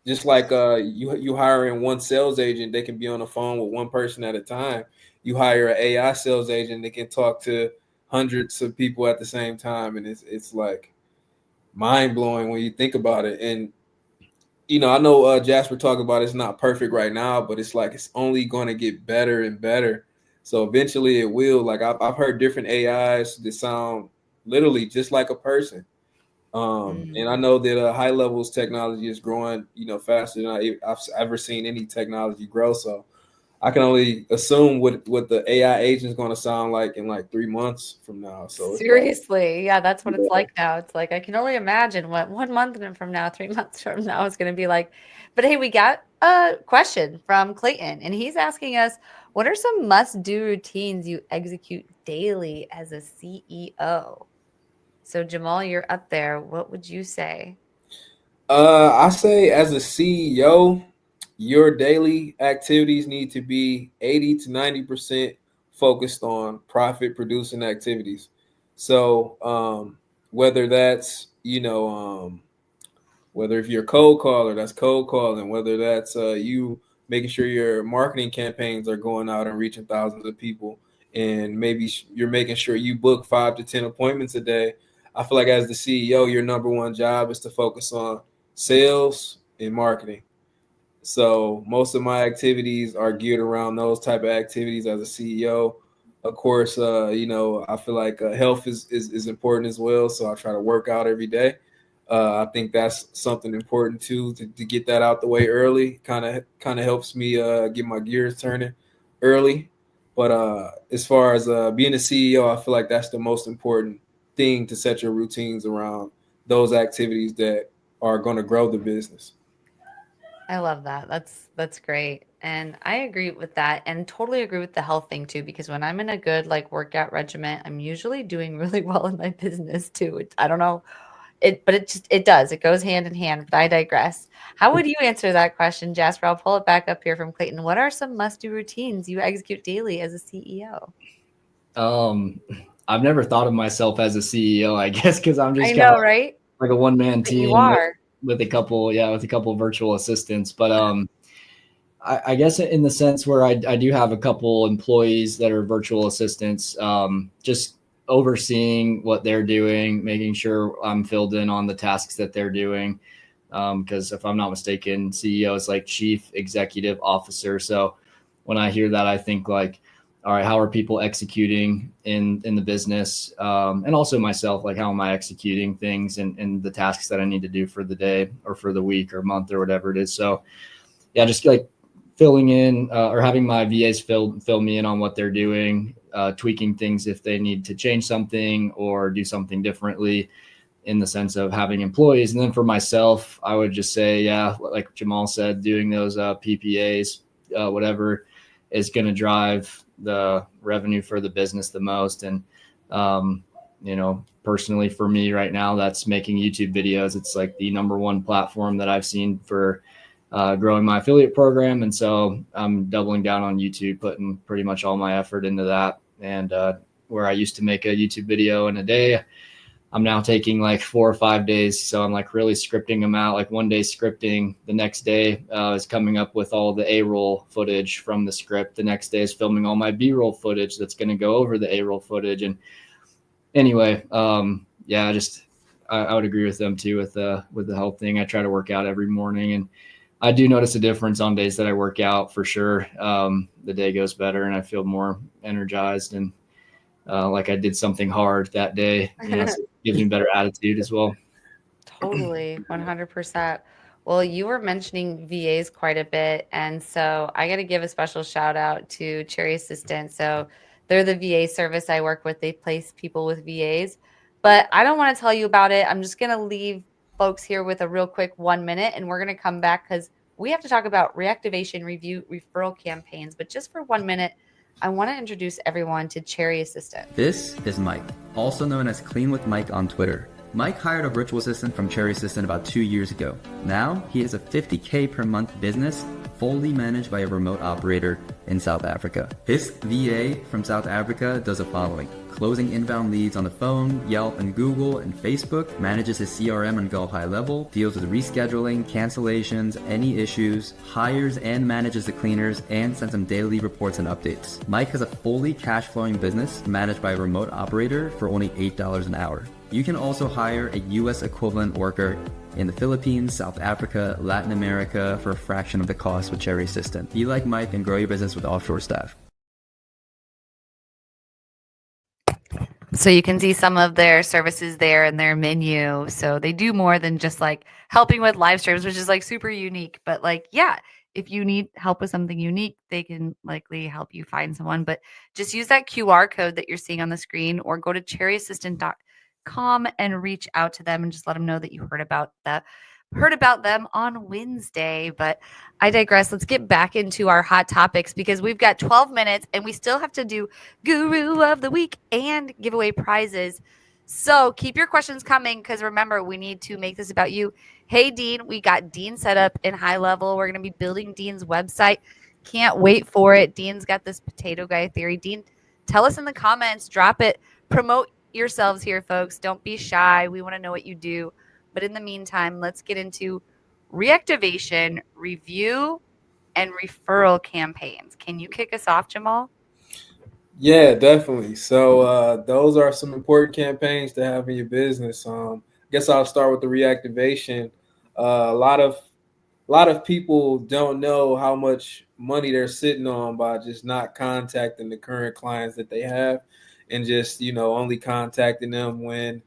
just like you hiring one sales agent, they can be on the phone with one person at a time. You hire an AI sales agent, they can talk to hundreds of people at the same time, and it's like mind blowing when you think about it. And I know Jasper talked about it's not perfect right now, but it's like it's only going to get better and better. So eventually it will. Like I've heard different AIs that sound literally just like a person. And I know that high levels technology is growing, faster than I've ever seen any technology grow. So I can only assume what the AI agent is going to sound like in like 3 months from now. So it's like, Seriously. Yeah, that's what it's yeah. like now. It's like I can only imagine what 1 month from now, 3 months from now is going to be like. But hey, we got a question from Clayton, and he's asking us, what are some must-do routines you execute daily as a CEO? So Jamaal, you're up there. What would you say? I say as a CEO, your daily activities need to be 80 to 90% focused on profit producing activities. So whether that's, whether if you're a cold caller, that's cold calling, whether that's you making sure your marketing campaigns are going out and reaching thousands of people, and maybe you're making sure you book 5 to 10 appointments a day. I feel like as the CEO, your number one job is to focus on sales and marketing. So most of my activities are geared around those type of activities as a CEO. Of course, I feel like health is important as well. So I try to work out every day. I think that's something important too to get that out the way early. Kind of helps me get my gears turning early. But as far as being a CEO, I feel like that's the most important thing to set your routines around those activities that are going to grow the business. I love that. That's great. And I agree with that and totally agree with the health thing too, because when I'm in a good like workout regimen, I'm usually doing really well in my business too. I don't know but it does. It goes hand in hand, but I digress. How would you answer that question, Jasper? I'll pull it back up here from Clayton. What are some must-do routines you execute daily as a CEO? I've never thought of myself as a CEO, I guess, because I'm I just kind of know, right? like a one-man But you team are. with a couple, with a couple virtual assistants. But I guess in the sense where I do have a couple employees that are virtual assistants, just overseeing what they're doing, making sure I'm filled in on the tasks that they're doing. Because if I'm not mistaken, CEO is like chief executive officer. So when I hear that, I think like, all right, how are people executing in the business? And also myself, like how am I executing things and the tasks that I need to do for the day or for the week or month or whatever it is. So yeah, just like filling in or having my VAs fill me in on what they're doing, tweaking things if they need to change something or do something differently in the sense of having employees. And then for myself, I would just say, yeah, like Jamaal said, doing those PPAs, whatever is going to drive the revenue for the business the most. And personally for me right now, that's making YouTube videos. It's like the number one platform that I've seen for growing my affiliate program. And so I'm doubling down on YouTube, putting pretty much all my effort into that. And where I used to make a YouTube video in a day, I'm now taking like 4 or 5 days. So I'm like really scripting them out, like one day scripting. The next day is coming up with all the A-roll footage from the script. The next day is filming all my B-roll footage that's going to go over the A-roll footage. And anyway, yeah, I would agree with them too with the health thing. I try to work out every morning, and I do notice a difference on days that I work out for sure. The day goes better and I feel more energized and like I did something hard that day. So it gives me better attitude as well. Totally, 100%. Well, you were mentioning VAs quite a bit, and so I got to give a special shout out to Cherry Assistant. So they're the VA service I work with. They place people with VAs, but I don't want to tell you about it. I'm just going to leave folks here with a real quick 1 minute, and we're going to come back because we have to talk about reactivation, review, referral campaigns. But just for 1 minute, I want to introduce everyone to Cherry Assistant. This is Mike, also known as Clean with Mike on Twitter. Mike hired a virtual assistant from Cherry Assistant about 2 years ago. Now, he is a $50K per month business, fully managed by a remote operator in South Africa. His VA from South Africa does the following: closing inbound leads on the phone, Yelp and Google and Facebook, manages his CRM on GoHighLevel, deals with rescheduling, cancellations, any issues, hires and manages the cleaners, and sends them daily reports and updates. Mike has a fully cash flowing business managed by a remote operator for only $8 an hour. You can also hire a US equivalent worker in the Philippines, South Africa, Latin America for a fraction of the cost with Cherry Assistant. Be like Mike and grow your business with offshore staff. So you can see some of their services there in their menu. So they do more than just like helping with live streams, which is like super unique. But like, yeah, if you need help with something unique, they can likely help you find someone. But just use that QR code that you're seeing on the screen or go to cherryassistant.com and reach out to them and just let them know that you heard about them on Wednesday. But I digress. Let's get back into our hot topics because we've got 12 minutes and we still have to do Guru of the Week and give away prizes. So keep your questions coming because remember, we need to make this about you. Hey, Dean, we got Dean set up in High Level. We're going to be building Dean's website. Can't wait for it. Dean's got this potato guy theory. Dean, tell us in the comments, drop it, promote yourselves here, folks. Don't be shy. We want to know what you do. But in the meantime, let's get into reactivation, review, and referral campaigns. Can you kick us off, Jamaal? Yeah, definitely. So those are some important campaigns to have in your business. I guess I'll start with the reactivation. A lot of people don't know how much money they're sitting on by just not contacting the current clients that they have, and just only contacting them when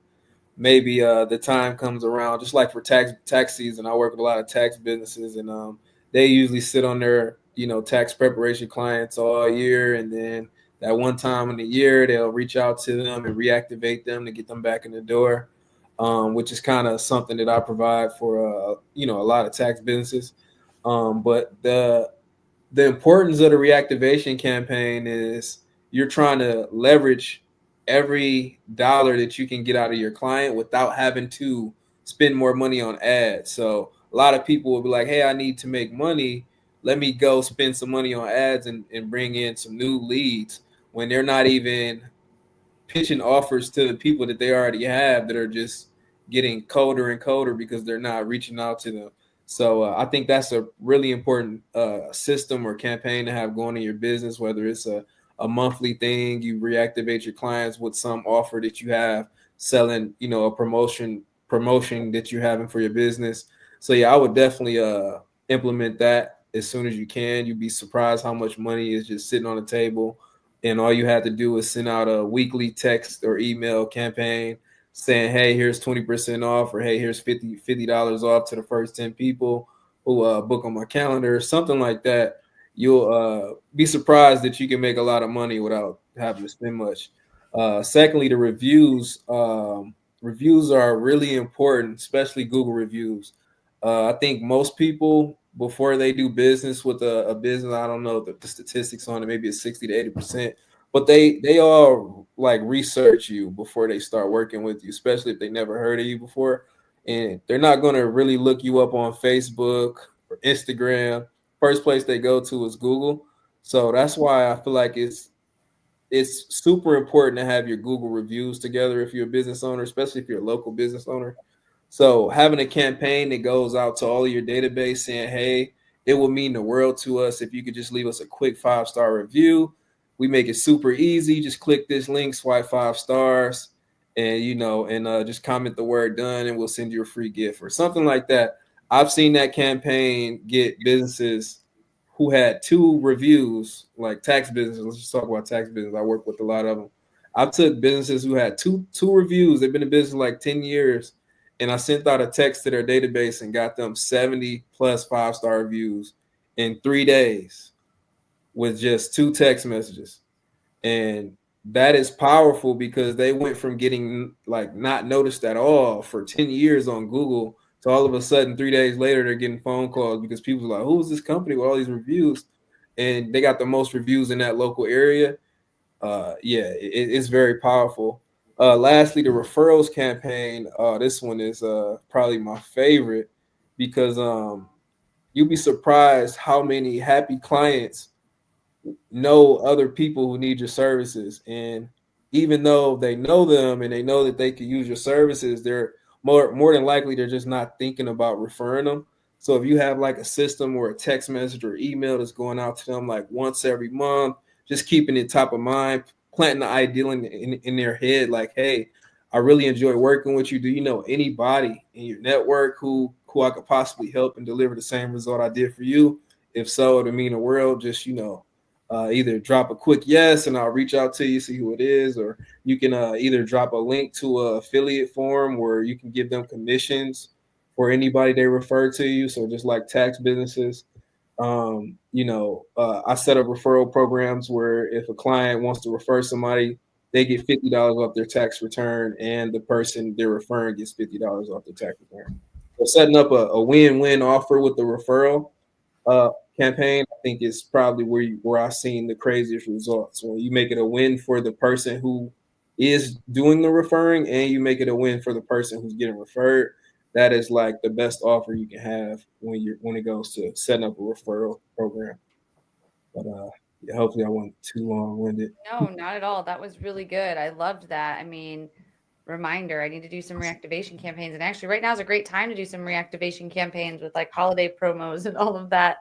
maybe the time comes around. Just like for tax season, I work with a lot of tax businesses, and they usually sit on their tax preparation clients all year, and then that one time in the year they'll reach out to them and reactivate them to get them back in the door, which is kind of something that I provide for a lot of tax businesses. But the importance of the reactivation campaign is you're trying to leverage every dollar that you can get out of your client without having to spend more money on ads. So a lot of people will be like, hey, I need to make money. Let me go spend some money on ads and bring in some new leads, when they're not even pitching offers to the people that they already have that are just getting colder and colder because they're not reaching out to them. So I think that's a really important system or campaign to have going in your business, whether it's a monthly thing, you reactivate your clients with some offer that you have selling, a promotion that you're having for your business. So yeah, I would definitely implement that as soon as you can. You'd be surprised how much money is just sitting on the table, and all you have to do is send out a weekly text or email campaign saying, hey, here's 20% off, or hey, here's $50 off to the first 10 people who book on my calendar, something like that. You'll be surprised that you can make a lot of money without having to spend much. Secondly, the reviews. Reviews are really important, especially Google reviews. I think most people, before they do business with a business, I don't know the statistics on it, maybe it's 60 to 80%, but they all like research you before they start working with you, especially if they never heard of you before. And they're not going to really look you up on Facebook or Instagram. First place they go to is Google. So that's why I feel like it's super important to have your Google reviews together if you're a business owner, especially if you're a local business owner. So having a campaign that goes out to all of your database saying, hey, it will mean the world to us if you could just leave us a quick 5-star review. We make it super easy. Just click this link, swipe 5 stars, and just comment the word done, and we'll send you a free gift or something like that. I've seen that campaign get businesses who had 2 reviews, like tax businesses. Let's just talk about tax business. I work with a lot of them. I took businesses who had two reviews. They've been in business like 10 years, and I sent out a text to their database and got them 70 plus 5-star reviews in 3 days with just 2 text messages. And that is powerful because they went from getting like not noticed at all for 10 years on Google to all of a sudden 3 days later they're getting phone calls because people are like, who is this company with all these reviews? And they got the most reviews in that local area. It's very powerful. Lastly, the referrals campaign. This one is probably my favorite because you'll be surprised how many happy clients know other people who need your services. And even though they know them and they know that they can use your services, they're more than likely they're just not thinking about referring them. So if you have like a system or a text message or email that's going out to them like once every month, just keeping it top of mind, planting the ideal in their head, like, hey, I really enjoy working with you. Do you know anybody in your network who I could possibly help and deliver the same result I did for you? If so, it'll mean the world. Just either drop a quick yes and I'll reach out to you, see who it is, or you can either drop a link to a affiliate form where you can give them commissions for anybody they refer to you. So just like tax businesses, I set up referral programs where if a client wants to refer somebody, they get $50 off their tax return, and the person they're referring gets $50 off their tax return. So setting up a win-win offer with the referral campaign, I think is probably where I've seen the craziest results. When you make it a win for the person who is doing the referring, and you make it a win for the person who's getting referred, that is like the best offer you can have when it goes to setting up a referral program. But hopefully I wasn't too long-winded. No, not at all. That was really good. I loved that. I mean, reminder, I need to do some reactivation campaigns. And actually, right now is a great time to do some reactivation campaigns with like holiday promos and all of that.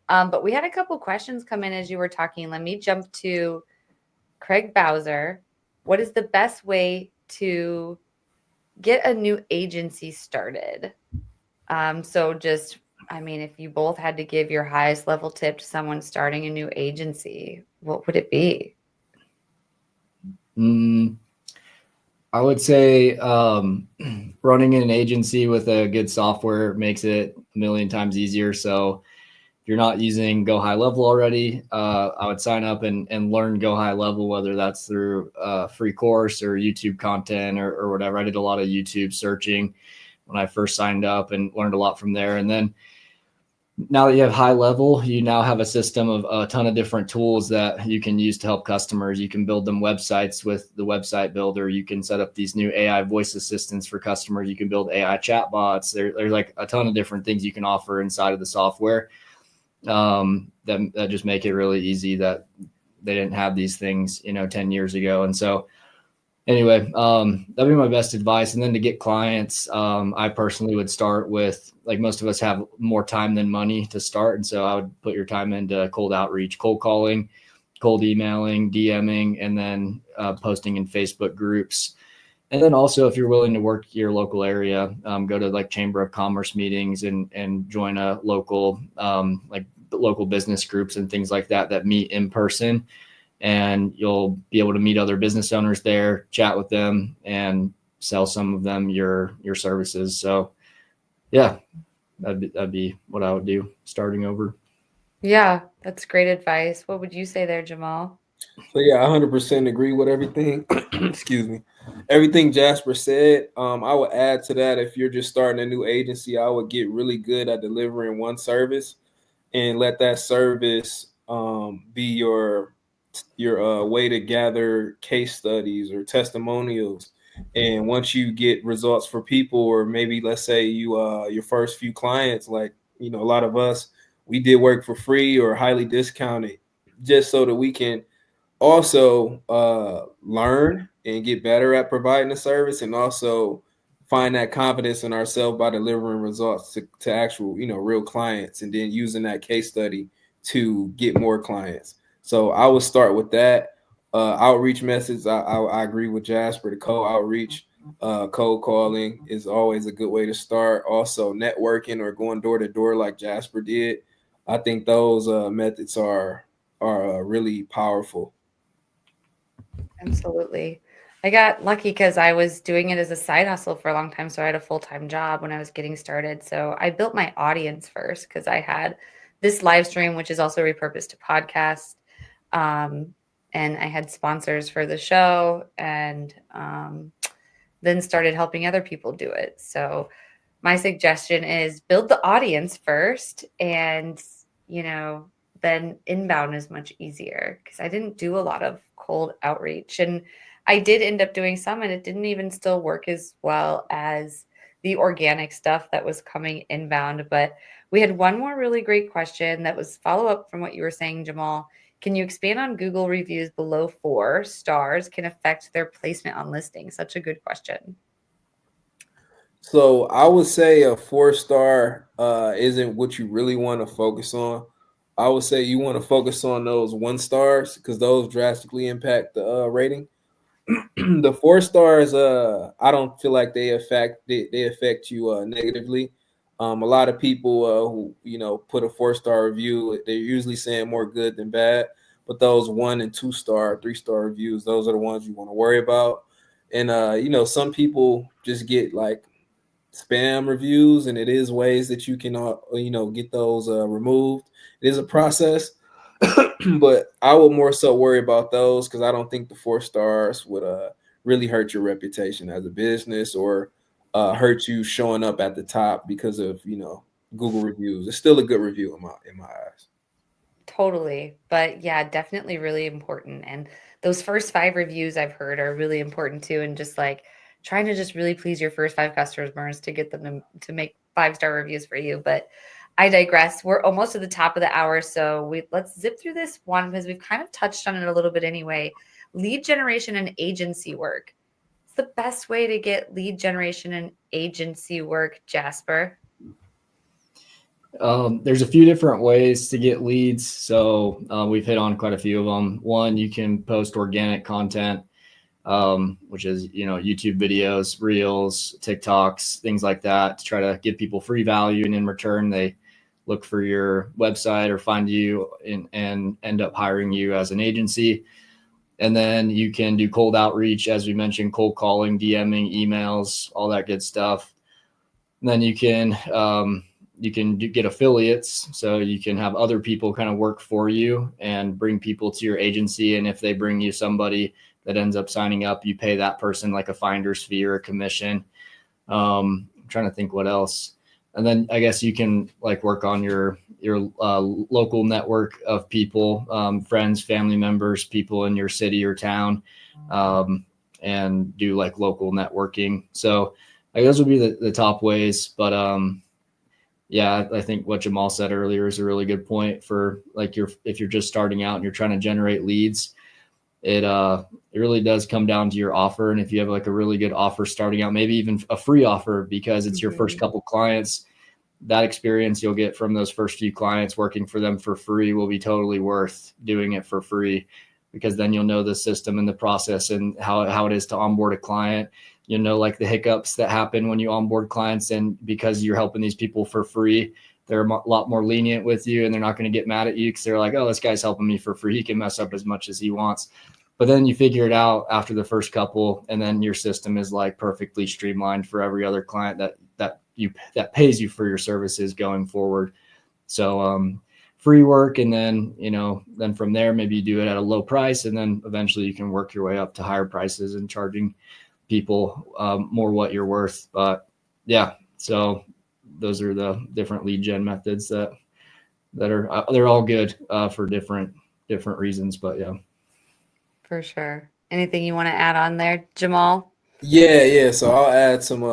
But we had a couple questions come in as you were talking. Let me jump to Craig Bowser. What is the best way to get a new agency started? If you both had to give your highest level tip to someone starting a new agency, what would it be? I would say running an agency with a good software makes it a million times easier. So if you're not using GoHighLevel already, I would sign up and learn GoHighLevel, whether that's through a free course or YouTube content or whatever. I did a lot of YouTube searching when I first signed up and learned a lot from there. And then now that you have HighLevel, you now have a system of a ton of different tools that you can use to help customers. You can build them websites with the website builder. You can set up these new AI voice assistants for customers. You can build AI chatbots. There's like a ton of different things you can offer inside of the software that just make it really easy that they didn't have these things, 10 years ago. And so anyway, that'd be my best advice. And then to get clients, I personally would start with, like most of us have more time than money to start. And so I would put your time into cold outreach, cold calling, cold emailing, DMing, and then posting in Facebook groups. And then also, if you're willing to work your local area, go to like Chamber of Commerce meetings and join a local, like local business groups and things like that meet in person. And you'll be able to meet other business owners there, chat with them, and sell some of them your services. So yeah, that'd be what I would do starting over. Yeah, that's great advice. What would you say there, Jamaal? So yeah, I 100% agree with everything. Excuse me. Everything Jasper said. I would add to that, if you're just starting a new agency, I would get really good at delivering one service and let that service be your your way to gather case studies or testimonials. And once you get results for people, or maybe let's say you your first few clients, like a lot of us, we did work for free or highly discounted, just so that we can also learn and get better at providing the service, and also find that confidence in ourselves by delivering results to actual real clients, and then using that case study to get more clients. So I would start with that outreach methods. I agree with Jasper. The cold outreach, cold calling is always a good way to start. Also networking or going door to door like Jasper did. I think those methods are really powerful. Absolutely. I got lucky because I was doing it as a side hustle for a long time. So I had a full-time job when I was getting started. So I built my audience first because I had this live stream, which is also repurposed to podcast. And I had sponsors for the show, and then started helping other people do it. So my suggestion is build the audience first, and then inbound is much easier, because I didn't do a lot of cold outreach, and I did end up doing some, and it didn't even still work as well as the organic stuff that was coming inbound. But we had one more really great question that was follow up from what you were saying, Jamaal. Can you expand on Google reviews below 4 stars can affect their placement on listings? Such a good question. So I would say a 4-star isn't what you really want to focus on. I would say you want to focus on those 1 stars, because those drastically impact the rating. The 4 stars, I don't feel like they affect you negatively. A lot of people who put a 4-star review, they're usually saying more good than bad. But those 1 and 2-star, 3-star reviews, those are the ones you want to worry about. And some people just get like spam reviews, and it is ways that you can get those removed. It is a process. But I would more so worry about those, because I don't think the 4 stars would really hurt your reputation as a business, or hurt you showing up at the top because of Google reviews. It's still a good review in my eyes. Totally. But yeah, definitely really important. And those first 5 reviews I've heard are really important too. And just like trying to just really please your first 5 customers to get them to make 5-star reviews for you. But I digress. We're almost at the top of the hour. So let's zip through this one, because we've kind of touched on it a little bit anyway. Lead generation and agency work. It's the best way to get lead generation and agency work, Jasper. There's a few different ways to get leads. So we've hit on quite a few of them. One, you can post organic content, which is, YouTube videos, reels, TikToks, things like that, to try to give people free value. And in return, they look for your website or find you and end up hiring you as an agency. And then you can do cold outreach, as we mentioned, cold calling, DMing, emails, all that good stuff. And then you can get affiliates. So you can have other people kind of work for you and bring people to your agency. And if they bring you somebody that ends up signing up, you pay that person like a finder's fee or a commission. I'm trying to think what else. And then I guess you can like work on your local network of people, friends, family members, people in your city or town, and do like local networking. So like those would be the top ways. But yeah, I think what Jamaal said earlier is a really good point for like if you're just starting out and you're trying to generate leads. It really does come down to your offer. And if you have like a really good offer starting out, maybe even a free offer, because it's your first couple clients, that experience you'll get from those first few clients working for them for free will be totally worth doing it for free, because then you'll know the system and the process and how it is to onboard a client. You know, like the hiccups that happen when you onboard clients, and because you're helping these people for free, they're a lot more lenient with you, and they're not going to get mad at you because they're like, oh, this guy's helping me for free. He can mess up as much as he wants. But then you figure it out after the first couple, and then your system is like perfectly streamlined for every other client that pays you for your services going forward. So free work, and then then from there maybe you do it at a low price, and then eventually you can work your way up to higher prices and charging people more what you're worth. But yeah, so those are the different lead gen methods that are they're all good for different reasons. But yeah. For sure. Anything you want to add on there, Jamaal? Yeah. So I'll add some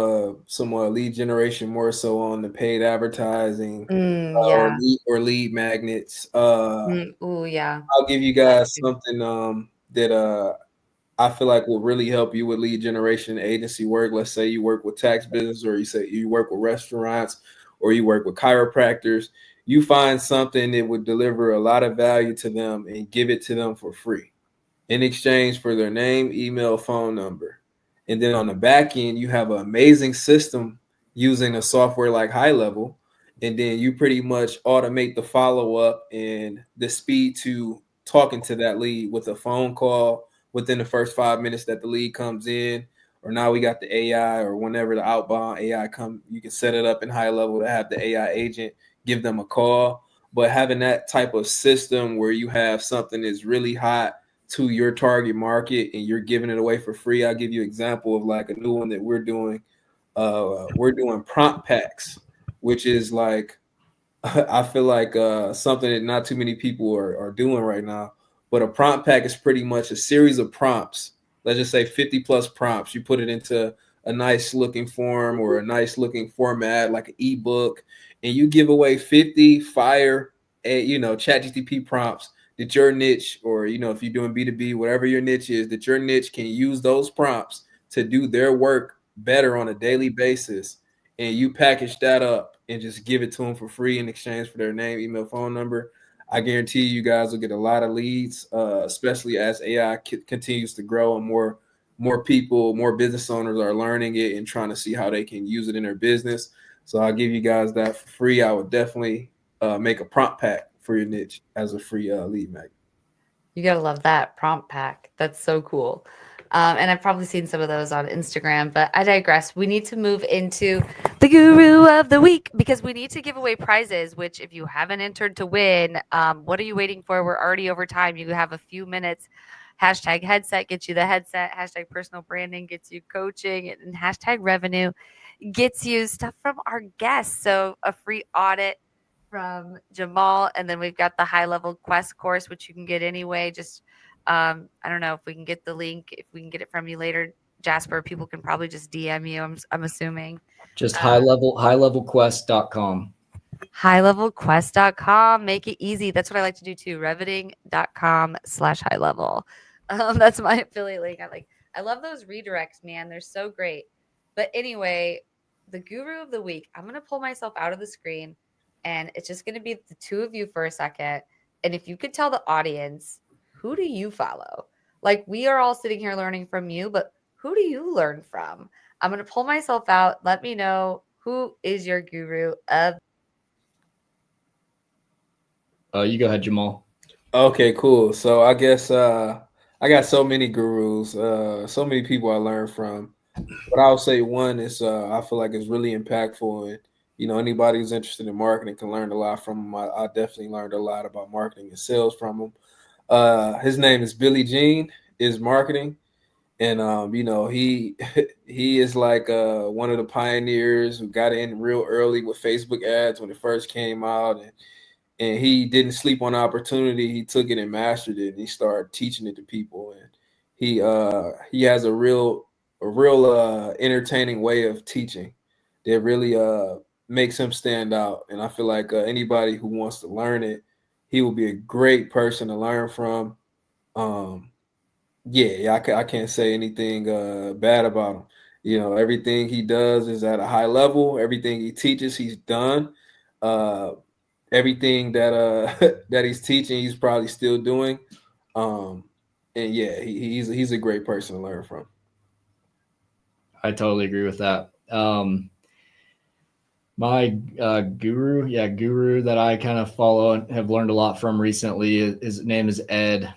lead generation more so on the paid advertising Yeah. or lead magnets. Oh, yeah. I'll give you guys something that I feel like will really help you with lead generation agency work. Let's say you work with tax business, or you say you work with restaurants, or you work with chiropractors. You find something that would deliver a lot of value to them and give it to them for free in exchange for their name, email, phone number. And then on the back end, you have an amazing system using a software like GoHighLevel. And then you pretty much automate the follow up and the speed to talking to that lead with a phone call within the first 5 minutes that the lead comes in. Or now we got the AI, or whenever the outbound AI come, you can set it up in GoHighLevel to have the AI agent give them a call. But having that type of system where you have something that's really hot to your target market and you're giving it away for free. I'll give you an example of like a new one that we're doing. We're doing prompt packs, which is like I feel like something that not too many people are doing right now. But a prompt pack is pretty much a series of prompts. Let's just say 50 plus prompts. You put it into a nice looking form or a nice looking format like an ebook, and you give away 50 fire, ChatGPT prompts that your niche, or if you're doing B2B, whatever your niche is, that your niche can use those prompts to do their work better on a daily basis. And you package that up and just give it to them for free in exchange for their name, email, phone number. I guarantee you guys will get a lot of leads, especially as AI continues to grow and more people, more business owners are learning it and trying to see how they can use it in their business. So I'll give you guys that for free. I would definitely make a prompt pack for your niche as a free lead magnet. You gotta love that prompt pack. That's so cool. And I've probably seen some of those on Instagram, but I digress. We need to move into the guru of the week because we need to give away prizes, which if you haven't entered to win, what are you waiting for? We're already over time. You have a few minutes. Hashtag headset gets you the headset. Hashtag personal branding gets you coaching. And hashtag revenue gets you stuff from our guests. So a free audit from Jamaal, and then we've got the high-level quest course, which you can get anyway. Just I don't know if we can get the link, if we can get it from you later, Jasper. People can probably just DM you. I'm assuming. Just highlevelquest.com. Highlevelquest.com. Make it easy. That's what I like to do too. Reveting.com/highlevel. That's my affiliate link. I love those redirects, man. They're so great. But anyway, the guru of the week. I'm gonna pull myself out of the screen. And it's just going to be the two of you for a second. And if you could tell the audience, who do you follow? Like, we are all sitting here learning from you, but who do you learn from? I'm going to pull myself out. Let me know, who is your guru of. You go ahead, Jamaal. Okay, cool. So I guess I got so many gurus, so many people I learned from. But I'll say one is I feel like it's really impactful, and anybody who's interested in marketing can learn a lot from him. I definitely learned a lot about marketing and sales from him. His name is Billy Jean, is marketing, and he he is like one of the pioneers who got in real early with Facebook ads when it first came out, and he didn't sleep on the opportunity. He took it and mastered it, and he started teaching it to people. And he has a real entertaining way of teaching that really makes him stand out. And I feel like anybody who wants to learn it, he will be a great person to learn from. I can't say anything bad about him. Everything he does is at a high level. Everything he teaches, he's done. Everything that that he's teaching, he's probably still doing. And yeah, he's a great person to learn from. I totally agree with that. My guru that I kind of follow and have learned a lot from recently, his name is Ed.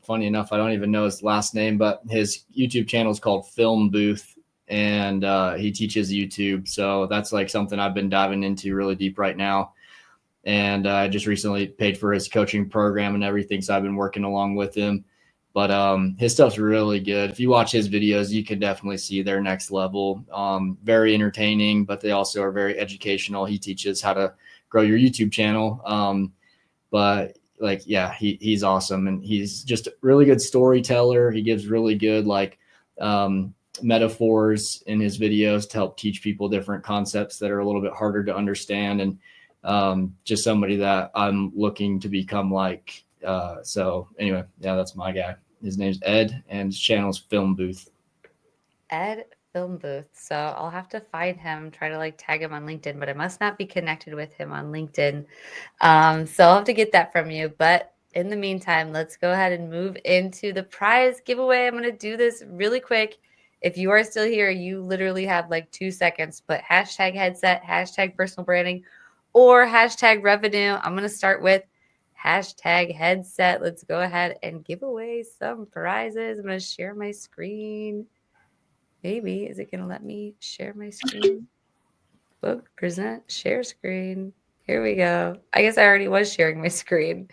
Funny enough, I don't even know his last name, but his YouTube channel is called Film Booth, and he teaches YouTube. So that's like something I've been diving into really deep right now. And I just recently paid for his coaching program and everything, so I've been working along with him. But his stuff's really good. If you watch his videos, you can definitely see their next level. Very entertaining, but they also are very educational. He teaches how to grow your YouTube channel. But like, yeah, he's awesome. And he's just a really good storyteller. He gives really good like metaphors in his videos to help teach people different concepts that are a little bit harder to understand. And just somebody that I'm looking to become like. So anyway, yeah, that's my guy. His name's Ed, and his channel's Film Booth. Ed Film Booth. So I'll have to find him, try to like tag him on LinkedIn, but I must not be connected with him on LinkedIn. So I'll have to get that from you. But in the meantime, let's go ahead and move into the prize giveaway. I'm going to do this really quick. If you are still here, you literally have like 2 seconds. Put hashtag headset, hashtag personal branding, or hashtag revenue. I'm going to start with hashtag headset. Let's go ahead and give away some prizes. I'm going to share my screen. Maybe. Is it going to let me share my screen? Book, present, share screen. Here we go. I guess I already was sharing my screen.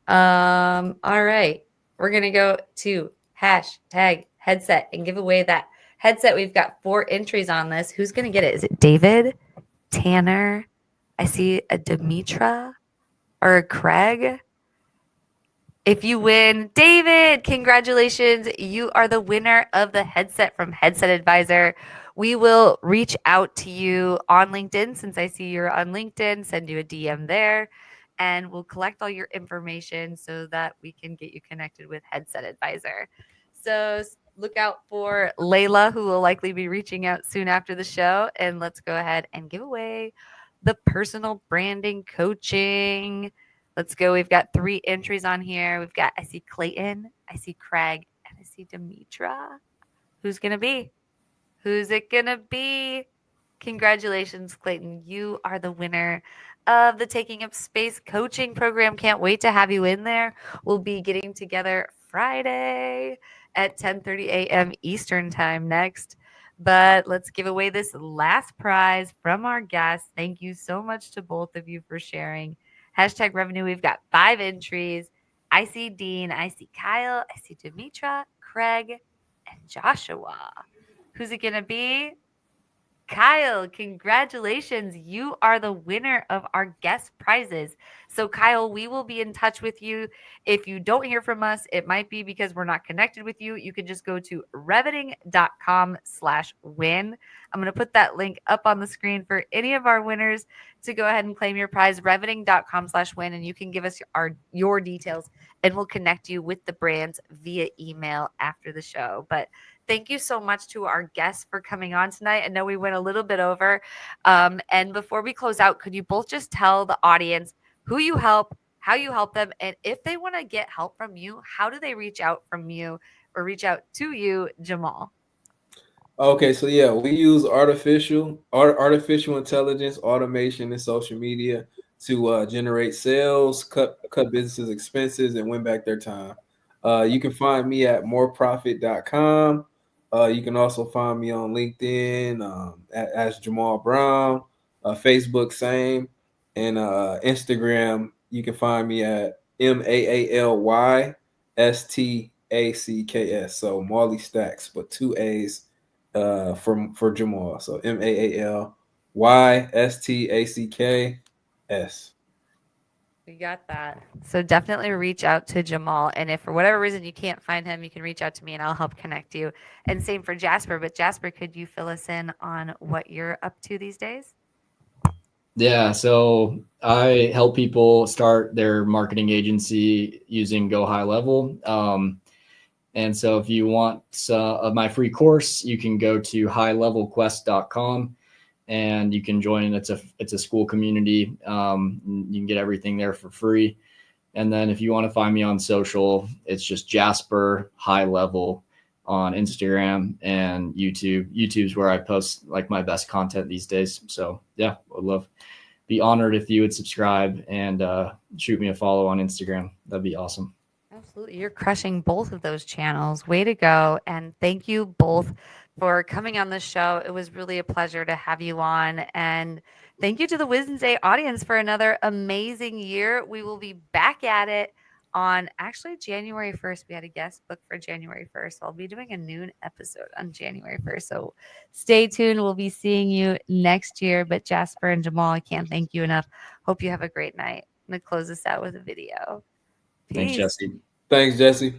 All right. We're going to go to hashtag headset and give away that headset. We've got 4 entries on this. Who's going to get it? Is it David, Tanner? I see a Demetra or a Craig. If you win, David, congratulations. You are the winner of the headset from Headset Advisor. We will reach out to you on LinkedIn since I see you're on LinkedIn, send you a DM there, and we'll collect all your information so that we can get you connected with Headset Advisor. So look out for Layla, who will likely be reaching out soon after the show. And let's go ahead and give away the personal branding coaching. Let's go. We've got 3 entries on here. We've got, I see Clayton, I see Craig, and I see Demetra. Who's going to be? Who's it going to be? Congratulations, Clayton. You are the winner of the Taking Up Space coaching program. Can't wait to have you in there. We'll be getting together Friday at 10:30 a.m. Eastern time next. But let's give away this last prize from our guests. Thank you so much to both of you for sharing. Hashtag revenue. We've got 5 entries. I see Dean. I see Kyle. I see Demetra, Craig, and Joshua. Who's it going to be? Kyle, congratulations. You are the winner of our guest prizes. So, Kyle, we will be in touch with you. If you don't hear from us, it might be because we're not connected with you. You can just go to reventing.com/win. I'm going to put that link up on the screen for any of our winners to go ahead and claim your prize, reventing.com/win. And you can give us your details and we'll connect you with the brands via email after the show. But thank you so much to our guests for coming on tonight. I know we went a little bit over. And before we close out, could you both just tell the audience who you help, how you help them, and if they want to get help from you, how do they reach out from you or reach out to you, Jamaal? Okay, so yeah, we use artificial intelligence, automation, and social media to generate sales, cut businesses' expenses, and win back their time. You can find me at moreprofit.com. You can also find me on LinkedIn as Jamaal Brown, Facebook same, and Instagram. You can find me at MAALYSTACKS. So Marley Stacks, but 2 A's for Jamaal. So MAALYSTACKS. We got that. So definitely reach out to Jamaal. And if for whatever reason you can't find him, you can reach out to me and I'll help connect you. And same for Jasper. But Jasper, could you fill us in on what you're up to these days? Yeah, so I help people start their marketing agency using GoHighLevel. And so if you want my free course, you can go to highlevelquest.com and you can join. It's a school community. You can get everything there for free. And then if you want to find me on social, it's just Jasper High Level on Instagram and YouTube. YouTube's where I post like my best content these days. So yeah, I'd be honored if you would subscribe and shoot me a follow on Instagram. That'd be awesome. Absolutely. You're crushing both of those channels. Way to go. And thank you both for coming on the show. It was really a pleasure to have you on. And thank you to the Wednesday audience for another amazing year. We will be back at it on actually January 1st. We had a guest book for January 1st. So I'll be doing a noon episode on January 1st. So stay tuned. We'll be seeing you next year. But Jasper and Jamaal, I can't thank you enough. Hope you have a great night. I'm going to close this out with a video. Thanks, Peace. Jesse. Thanks, Jesse.